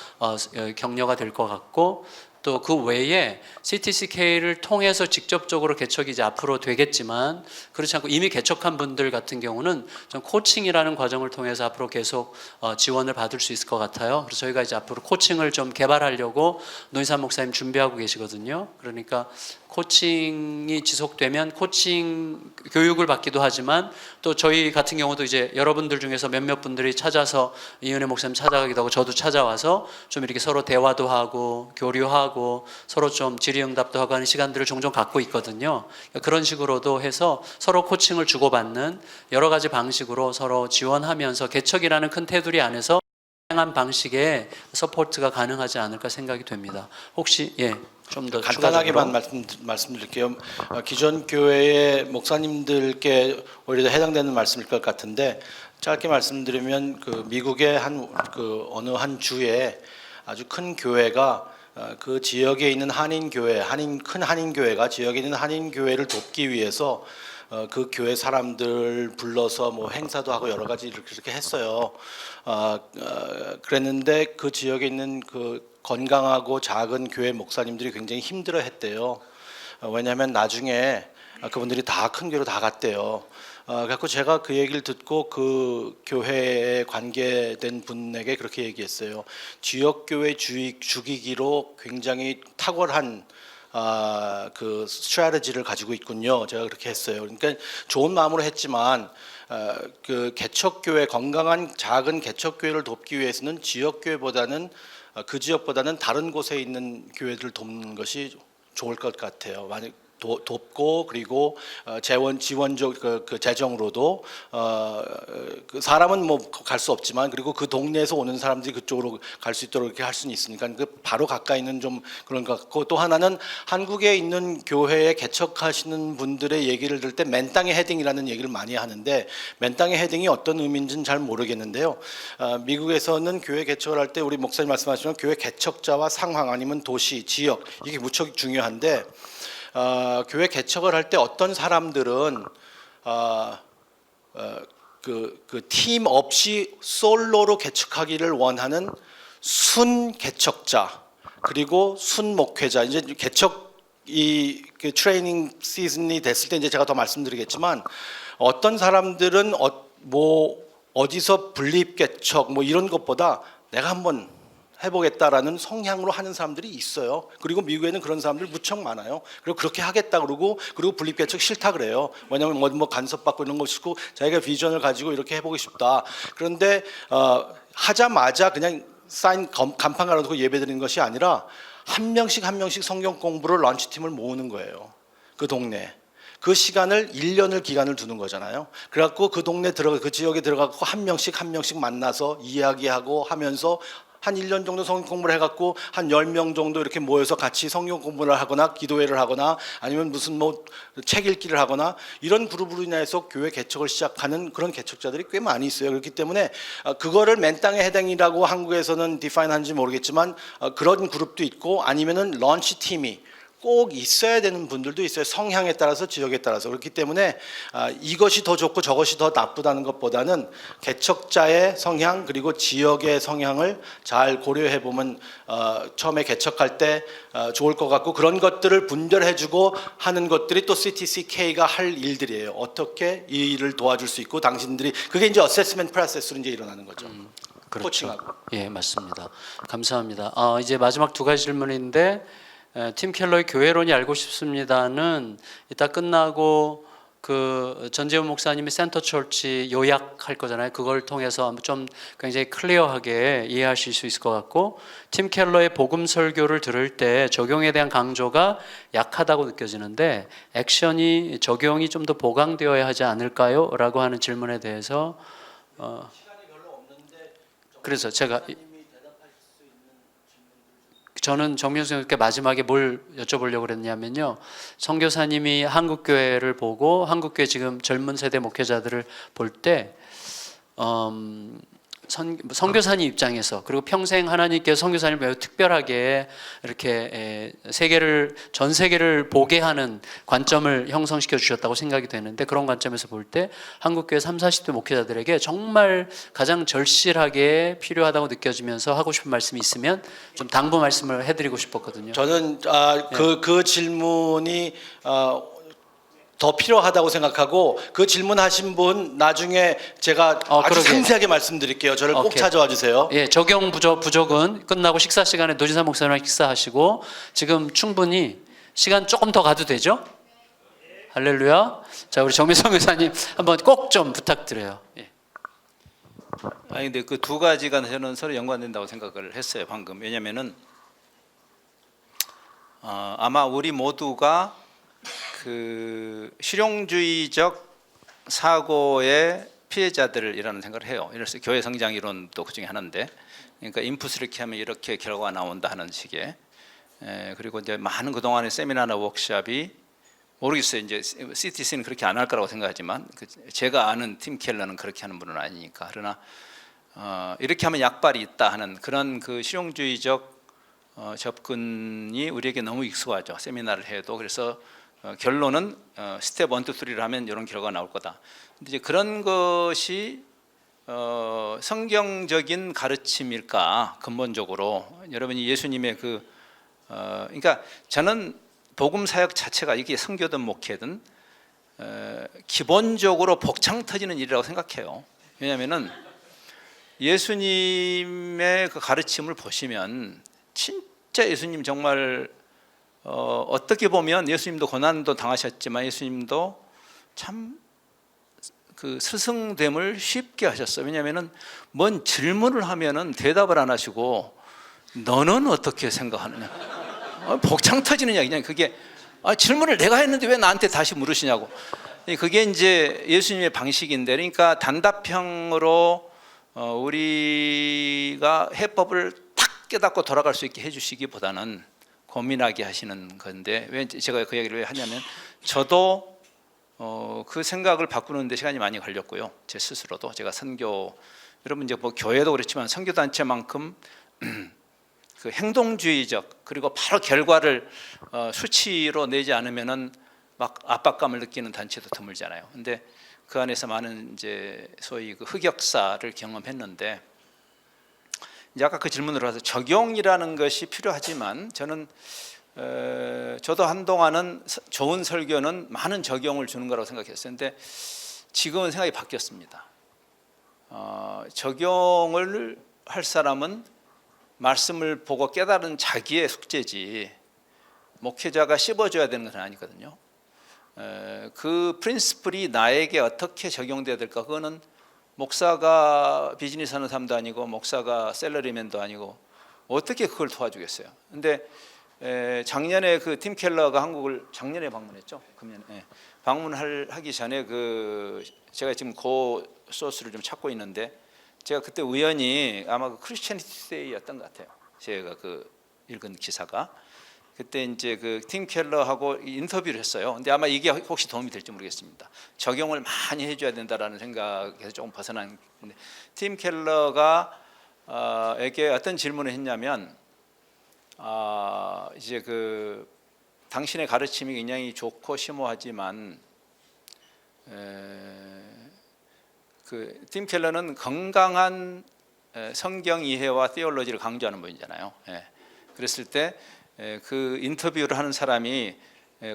격려가 될 것 같고, 또 그 외에 CTCK를 통해서 직접적으로 개척이 이제 앞으로 되겠지만, 그렇지 않고 이미 개척한 분들 같은 경우는 좀 코칭이라는 과정을 통해서 앞으로 계속 지원을 받을 수 있을 것 같아요. 그래서 저희가 이제 앞으로 코칭을 좀 개발하려고 노인산 목사님 준비하고 계시거든요. 그러니까 코칭이 지속되면 코칭 교육을 받기도 하지만, 또 저희 같은 경우도 이제 여러분들 중에서 몇몇 분들이 찾아서 이은혜 목사님 찾아가기도 하고 저도 찾아와서 좀 이렇게 서로 대화도 하고 교류하고 서로 좀 질의응답도 하고 하는 시간들을 종종 갖고 있거든요. 그런 식으로도 해서 서로 코칭을 주고받는 여러 가지 방식으로 서로 지원하면서 개척이라는 큰 테두리 안에서 다양한 방식의 서포트가 가능하지 않을까 생각이 됩니다. 혹시 좀 더 간단하게만 말씀드릴게요. 기존 교회의 목사님들께 오히려 해당되는 말씀일 것 같은데, 짧게 말씀드리면 그 미국의 어느 한 주에 아주 큰 교회가 그 지역에 있는 큰 한인 교회가 지역에 있는 한인 교회를 돕기 위해서 그 교회 사람들 불러서 뭐 행사도 하고 여러 가지 이렇게 했어요. 그랬는데 그 지역에 있는 그 건강하고 작은 교회 목사님들이 굉장히 힘들어했대요. 왜냐하면 나중에 그분들이 다 큰 교회로 다 갔대요. 그래서 제가 그 얘기를 듣고 그 교회에 관계된 분에게 그렇게 얘기했어요. 지역교회 주기기로 굉장히 탁월한 그 스트래티지를 가지고 있군요. 제가 그렇게 했어요. 그러니까 좋은 마음으로 했지만 그 개척교회, 건강한 작은 개척교회를 돕기 위해서는 지역교회보다는 그 지역보다는 다른 곳에 있는 교회들을 돕는 것이 좋을 것 같아요. 돕고 그리고 지원적 그 재정으로도 그 사람은 뭐 갈 수 없지만 그리고 그 동네에서 오는 사람들이 그쪽으로 갈 수 있도록 이렇게 할 수는 있으니까 그 바로 가까이 있는 좀 그런 것 같고 또 하나는 한국에 있는 교회에 개척하시는 분들의 얘기를 들을 때 맨 땅의 헤딩이라는 얘기를 많이 하는데 맨 땅의 헤딩이 어떤 의미인지는 잘 모르겠는데요. 미국에서는 교회 개척을 할 때 우리 목사님 말씀하시면 교회 개척자와 상황 아니면 도시, 지역 이게 무척 중요한데 교회 개척을 할 때 어떤 사람들은 그 팀 없이 솔로로 개척하기를 원하는 순 개척자 그리고 순 목회자 이제 개척 그 트레이닝 시즌이 됐을 때 이제 제가 더 말씀드리겠지만 어떤 사람들은 어디서 분립 개척 뭐 이런 것보다 내가 한번 해보겠다라는 성향으로 하는 사람들이 있어요. 그리고 미국에는 그런 사람들 무척 많아요. 그리고 그렇게 하겠다 그러고 그리고 분립개척 싫다 그래요. 왜냐하면 뭐 간섭받고 이런 거 싫고 자기가 비전을 가지고 이렇게 해보고 싶다. 그런데 하자마자 그냥 사인 간판 갈아놓고 예배드리는 것이 아니라 한 명씩 성경 공부를 런치팀을 모으는 거예요. 그 동네. 그 시간을 1년을 기간을 두는 거잖아요. 그래갖고 그 동네 그 지역에 들어가고 한 명씩 만나서 이야기하고 하면서 한 1년 정도 성경 공부를 해갖고 한 10명 정도 이렇게 모여서 같이 성경 공부를 하거나 기도회를 하거나 아니면 무슨 뭐 책 읽기를 하거나 이런 그룹으로 인해서 교회 개척을 시작하는 그런 개척자들이 꽤 많이 있어요. 그렇기 때문에 그거를 맨 땅의 해당이라고 한국에서는 디파인한지 모르겠지만 그런 그룹도 있고 아니면은 런치 팀이 꼭 있어야 되는 분들도 있어요. 성향에 따라서 지역에 따라서. 그렇기 때문에 이것이 더 좋고 저것이 더 나쁘다는 것보다는 개척자의 성향 그리고 지역의 성향을 잘 고려해 보면 처음에 개척할 때 좋을 것 같고 그런 것들을 분별해주고 하는 것들이 또 CTCK가 할 일들이에요. 어떻게 이 일을 도와줄 수 있고 당신들이 그게 이제 어세스먼트 프로세스로 이제 일어나는 거죠. 그렇죠. 코칭하고. 예, 맞습니다. 감사합니다. 이제 마지막 두 가지 질문인데 팀 켈러의 교회론이 알고 싶습니다는 이따 끝나고 그 전재훈 목사님이 센터 철치 요약할 거잖아요. 그걸 통해서 좀 굉장히 클리어하게 이해하실 수 있을 것 같고 팀 켈러의 복음 설교를 들을 때 적용에 대한 강조가 약하다고 느껴지는데 액션이 적용이 좀 더 보강되어야 하지 않을까요? 라고 하는 질문에 대해서 그래서 제가 저는 정명수 선생님께 마지막에 뭘 여쭤보려고 그랬냐면요. 선교사님이 한국교회를 보고 한국교회 지금 젊은 세대 목회자들을 볼 때 선교사님 입장에서 그리고 평생 하나님께서 선교사님을 매우 특별하게 이렇게 전 세계를 보게 하는 관점을 형성시켜 주셨다고 생각이 되는데 그런 관점에서 볼 때 한국교회 30, 40대 목회자들에게 정말 가장 절실하게 필요하다고 느껴지면서 하고 싶은 말씀이 있으면 좀 당부 말씀을 해드리고 싶었거든요. 저는 그 질문이 더 필요하다고 생각하고 그 질문하신 분 나중에 제가 아주 그러게. 상세하게 말씀드릴게요. 저를 꼭 오케이. 찾아와 주세요. 예, 적용 부족은 끝나고 식사 시간에 노진사 목사님랑 식사하시고 지금 충분히 시간 조금 더 가도 되죠? 할렐루야. 자, 우리 정미성 교사님 한번 꼭 좀 부탁드려요. 예. 아니 근데 그 두 가지가 저는 서로 연관된다고 생각을 했어요 방금. 왜냐면은 아마 우리 모두가 그 실용주의적 사고의 피해자들이라는 생각을 해요. 그래서 교회 성장 이론도 그 중에 하나인데, 그러니까 인풋을 이렇게 하면 이렇게 결과가 나온다 하는 식의. 그리고 이제 많은 그동안의 세미나나 워크숍이 모르겠어요. 이제 CTC는 그렇게 안 할 거라고 생각하지만 제가 아는 팀 켈러는 그렇게 하는 분은 아니니까. 그러나 이렇게 하면 약발이 있다 하는 그런 그 실용주의적 접근이 우리에게 너무 익숙하죠. 세미나를 해도. 그래서 결론은 스텝 1, 2, 3를 하면 이런 결과가 나올 거다. 근데 이제 그런 것이 성경적인 가르침일까 근본적으로. 여러분이 예수님의 그러니까 저는 복음 사역 자체가 이게 선교든 목회든 기본적으로 복창 터지는 일이라고 생각해요. 왜냐하면은 예수님의 그 가르침을 보시면 진짜 예수님 정말 어떻게 보면 예수님도 고난도 당하셨지만 예수님도 참 그 스승됨을 쉽게 하셨어요. 왜냐하면은 뭔 질문을 하면은 대답을 안 하시고 너는 어떻게 생각하느냐? 복창 터지는 이야기냐. 그게 질문을 내가 했는데 왜 나한테 다시 물으시냐고. 그게 이제 예수님의 방식인데, 그러니까 단답형으로 우리가 해법을 탁 깨닫고 돌아갈 수 있게 해주시기보다는 고민하게 하시는 건데, 왜 제가 그 얘기를 왜 하냐면, 저도 그 생각을 바꾸는데 시간이 많이 걸렸고요. 제 스스로도. 제가 선교, 여러분 이제 뭐 교회도 그렇지만 선교 단체만큼 그 행동주의적, 그리고 바로 결과를 수치로 내지 않으면은 막 압박감을 느끼는 단체도 드물잖아요. 근데 그 안에서 많은 이제 소위 그 흑역사를 경험했는데, 이제 아까 그 질문으로 와서 적용이라는 것이 필요하지만, 저는 저도 한동안은 좋은 설교는 많은 적용을 주는 거라고 생각했어요. 근데 지금은 생각이 바뀌었습니다. 적용을 할 사람은 말씀을 보고 깨달은 자기의 숙제지, 목회자가 씹어줘야 되는 건 아니거든요. 그 프린시플이 나에게 어떻게 적용돼야 될까, 그거는 목사가 비즈니스 하는 사람도 아니고 목사가 셀러리맨도 아니고 어떻게 그걸 도와주겠어요. 근데 작년에 그 팀 켈러가 한국을 작년에 방문했죠. 금년에 방문하기 전에 그 제가 지금 그 소스를 좀 찾고 있는데, 제가 그때 우연히 아마 그 크리스천니티 데이였던 것 같아요. 제가 그 읽은 기사가 그때 이제 그 팀 켈러하고 인터뷰를 했어요. 근데 아마 이게 혹시 도움이 될지 모르겠습니다. 적용을 많이 해줘야 된다라는 생각에서 조금 벗어난. 팀 켈러가 에게 어떤 질문을 했냐면, 이제 그 당신의 가르침이 굉장히 좋고 심오하지만, 그 팀 켈러는 건강한 성경 이해와 테올로지를 강조하는 분이잖아요. 그랬을 때 그 인터뷰를 하는 사람이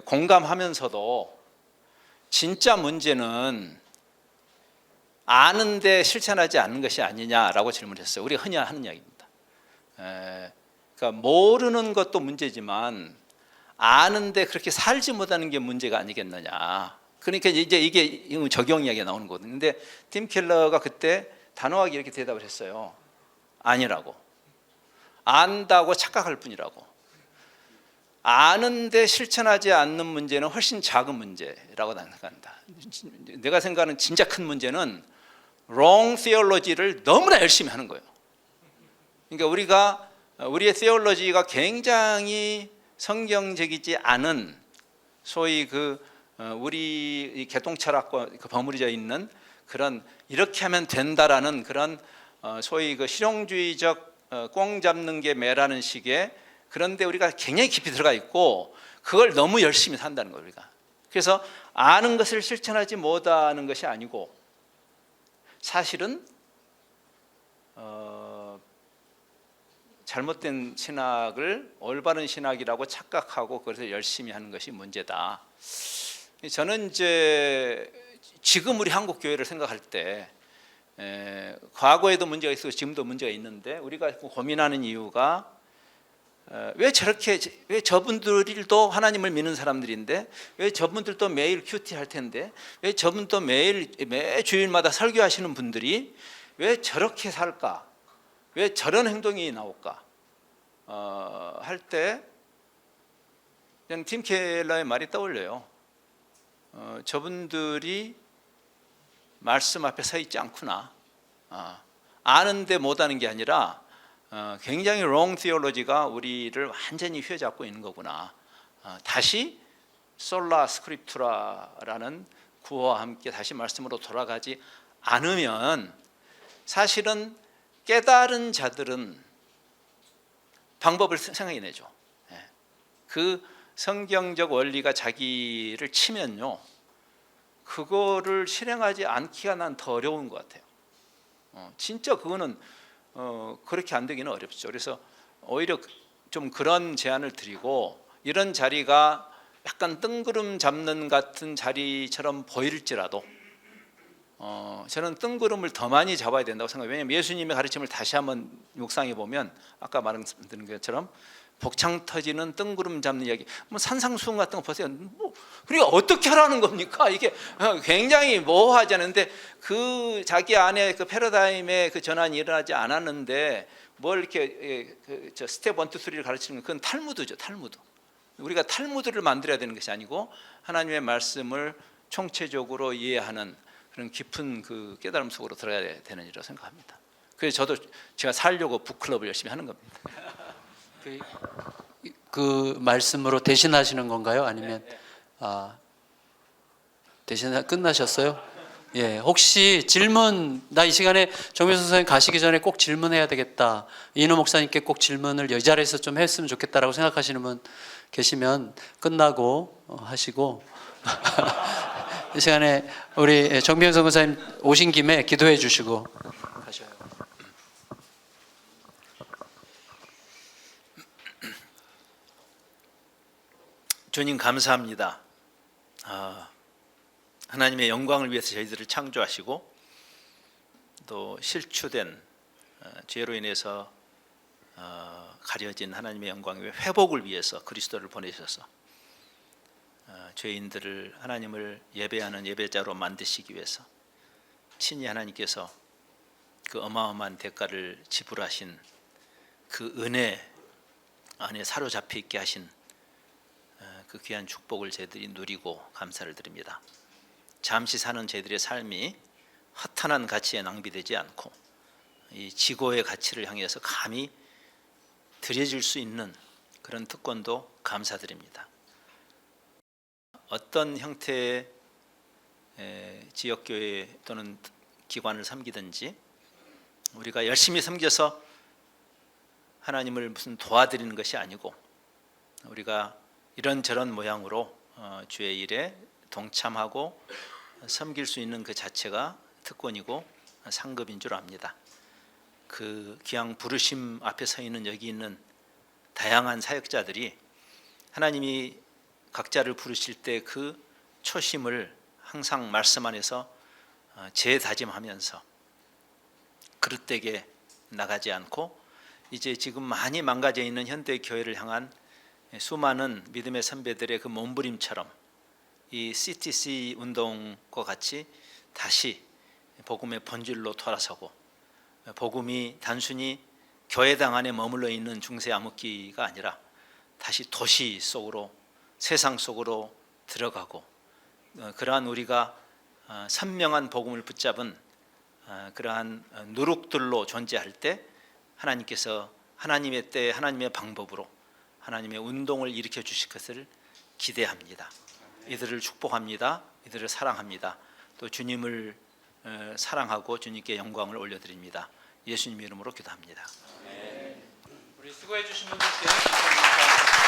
공감하면서도 진짜 문제는 아는데 실천하지 않는 것이 아니냐라고 질문했어요. 우리가 흔히 하는 이야기입니다. 그러니까 모르는 것도 문제지만 아는데 그렇게 살지 못하는 게 문제가 아니겠느냐. 그러니까 이제 이게 적용 이야기가 나오는 거거든요. 근데 팀 켈러가 그때 단호하게 이렇게 대답을 했어요. 아니라고. 안다고 착각할 뿐이라고. 아는데 실천하지 않는 문제는 훨씬 작은 문제라고 생각한다. 내가 생각하는 진짜 큰 문제는 wrong theology를 너무나 열심히 하는 거예요. 그러니까 우리의 theology가 굉장히 성경적이지 않은, 소위 그 우리 개통 철학과 버무려져 있는 그런, 이렇게 하면 된다라는 그런 소위 그 실용주의적 꽁 잡는 게 매라는 식의, 그런데 우리가 굉장히 깊이 들어가 있고 그걸 너무 열심히 산다는 거예요. 우리가. 그래서 아는 것을 실천하지 못하는 것이 아니고, 사실은 잘못된 신학을 올바른 신학이라고 착각하고 그래서 열심히 하는 것이 문제다. 저는 이제 지금 우리 한국 교회를 생각할 때, 과거에도 문제가 있고 지금도 문제가 있는데, 우리가 고민하는 이유가 왜 저분들도 하나님을 믿는 사람들인데, 왜 저분들도 매일 큐티 할 텐데, 왜 저분도 매 주일마다 설교하시는 분들이 왜 저렇게 살까, 왜 저런 행동이 나올까 할 때 저는 팀 켈러의 말이 떠올려요. 저분들이 말씀 앞에 서 있지 않구나. 아는데 못하는 게 아니라 굉장히 wrong theology가 우리를 완전히 휘어잡고 있는 거구나. 다시 솔라 스크립투라라는 구호와 함께 다시 말씀으로 돌아가지 않으면, 사실은 깨달은 자들은 방법을 생각해내죠. 그 성경적 원리가 자기를 치면요, 그거를 실행하지 않기가 난 더 어려운 것 같아요. 진짜 그거는 그렇게 안 되기는 어렵죠. 그래서 오히려 좀 그런 제안을 드리고, 이런 자리가 약간 뜬구름 잡는 같은 자리처럼 보일지라도 저는 뜬구름을 더 많이 잡아야 된다고 생각해요. 왜냐하면 예수님의 가르침을 다시 한번 묵상해 보면 아까 말씀드린 것처럼 복창 터지는 뜬구름 잡는 이야기, 뭐 산상수훈 같은 거 보세요. 그러니까 어떻게 하라는 겁니까? 이게 굉장히 모호하지 않은데, 그 자기 안에 그 패러다임의 그 전환이 일어나지 않았는데 뭘 이렇게 스텝 1, 2, 3를 가르치는 건 그건 탈무드죠. 탈무드. 우리가 탈무드를 만들어야 되는 것이 아니고 하나님의 말씀을 총체적으로 이해하는 그런 깊은 그 깨달음 속으로 들어가야 되는 일이라고 생각합니다. 그래서 저도 제가 살려고 북클럽을 열심히 하는 겁니다. 그 말씀으로 대신하시는 건가요? 아니면 대신 끝나셨어요? 예, 혹시 질문, 나 이 시간에 정민수 선생님 가시기 전에 꼭 질문해야 되겠다, 이인호 목사님께 꼭 질문을 이 자리에서 좀 했으면 좋겠다라고 생각하시는 분 계시면 끝나고 하시고 이 시간에 우리 정병선 목사님 오신 김에 기도해 주시고 가셔요. 주님 감사합니다. 하나님의 영광을 위해서 저희들을 창조하시고 또 실추된 죄로 인해서 가려진 하나님의 영광의 회복을 위해서 그리스도를 보내셔서 죄인들을 하나님을 예배하는 예배자로 만드시기 위해서 친히 하나님께서 그 어마어마한 대가를 지불하신 그 은혜 안에 사로잡혀 있게 하신 그 귀한 축복을 저희들이 누리고 감사를 드립니다. 잠시 사는 저희들의 삶이 허탄한 가치에 낭비되지 않고 이 지고의 가치를 향해서 감히 드려질 수 있는 그런 특권도 감사드립니다. 어떤 형태의 지역교회 또는 기관을 섬기든지 우리가 열심히 섬겨서 하나님을 무슨 도와드리는 것이 아니고 우리가 이런저런 모양으로 주의 일에 동참하고 섬길 수 있는 그 자체가 특권이고 상급인 줄 압니다. 그 귀한 부르심 앞에 서 있는 여기 있는 다양한 사역자들이 하나님이 각자를 부르실 때 그 초심을 항상 말씀 안에서 재다짐하면서 그릇되게 나가지 않고 이제 지금 많이 망가져 있는 현대 교회를 향한 수많은 믿음의 선배들의 그 몸부림처럼 이 CTC 운동과 같이 다시 복음의 본질로 돌아서고 복음이 단순히 교회당 안에 머물러 있는 중세 암흑기가 아니라 다시 도시 속으로 세상 속으로 들어가고 그러한 우리가 선명한 복음을 붙잡은 그러한 누룩들로 존재할 때 하나님께서 하나님의 때 하나님의 방법으로 하나님의 운동을 일으켜 주실 것을 기대합니다. 이들을 축복합니다. 이들을 사랑합니다. 또 주님을 사랑하고 주님께 영광을 올려드립니다. 예수님 이름으로 기도합니다. 우리 수고해 주신 분들께 감사합니다.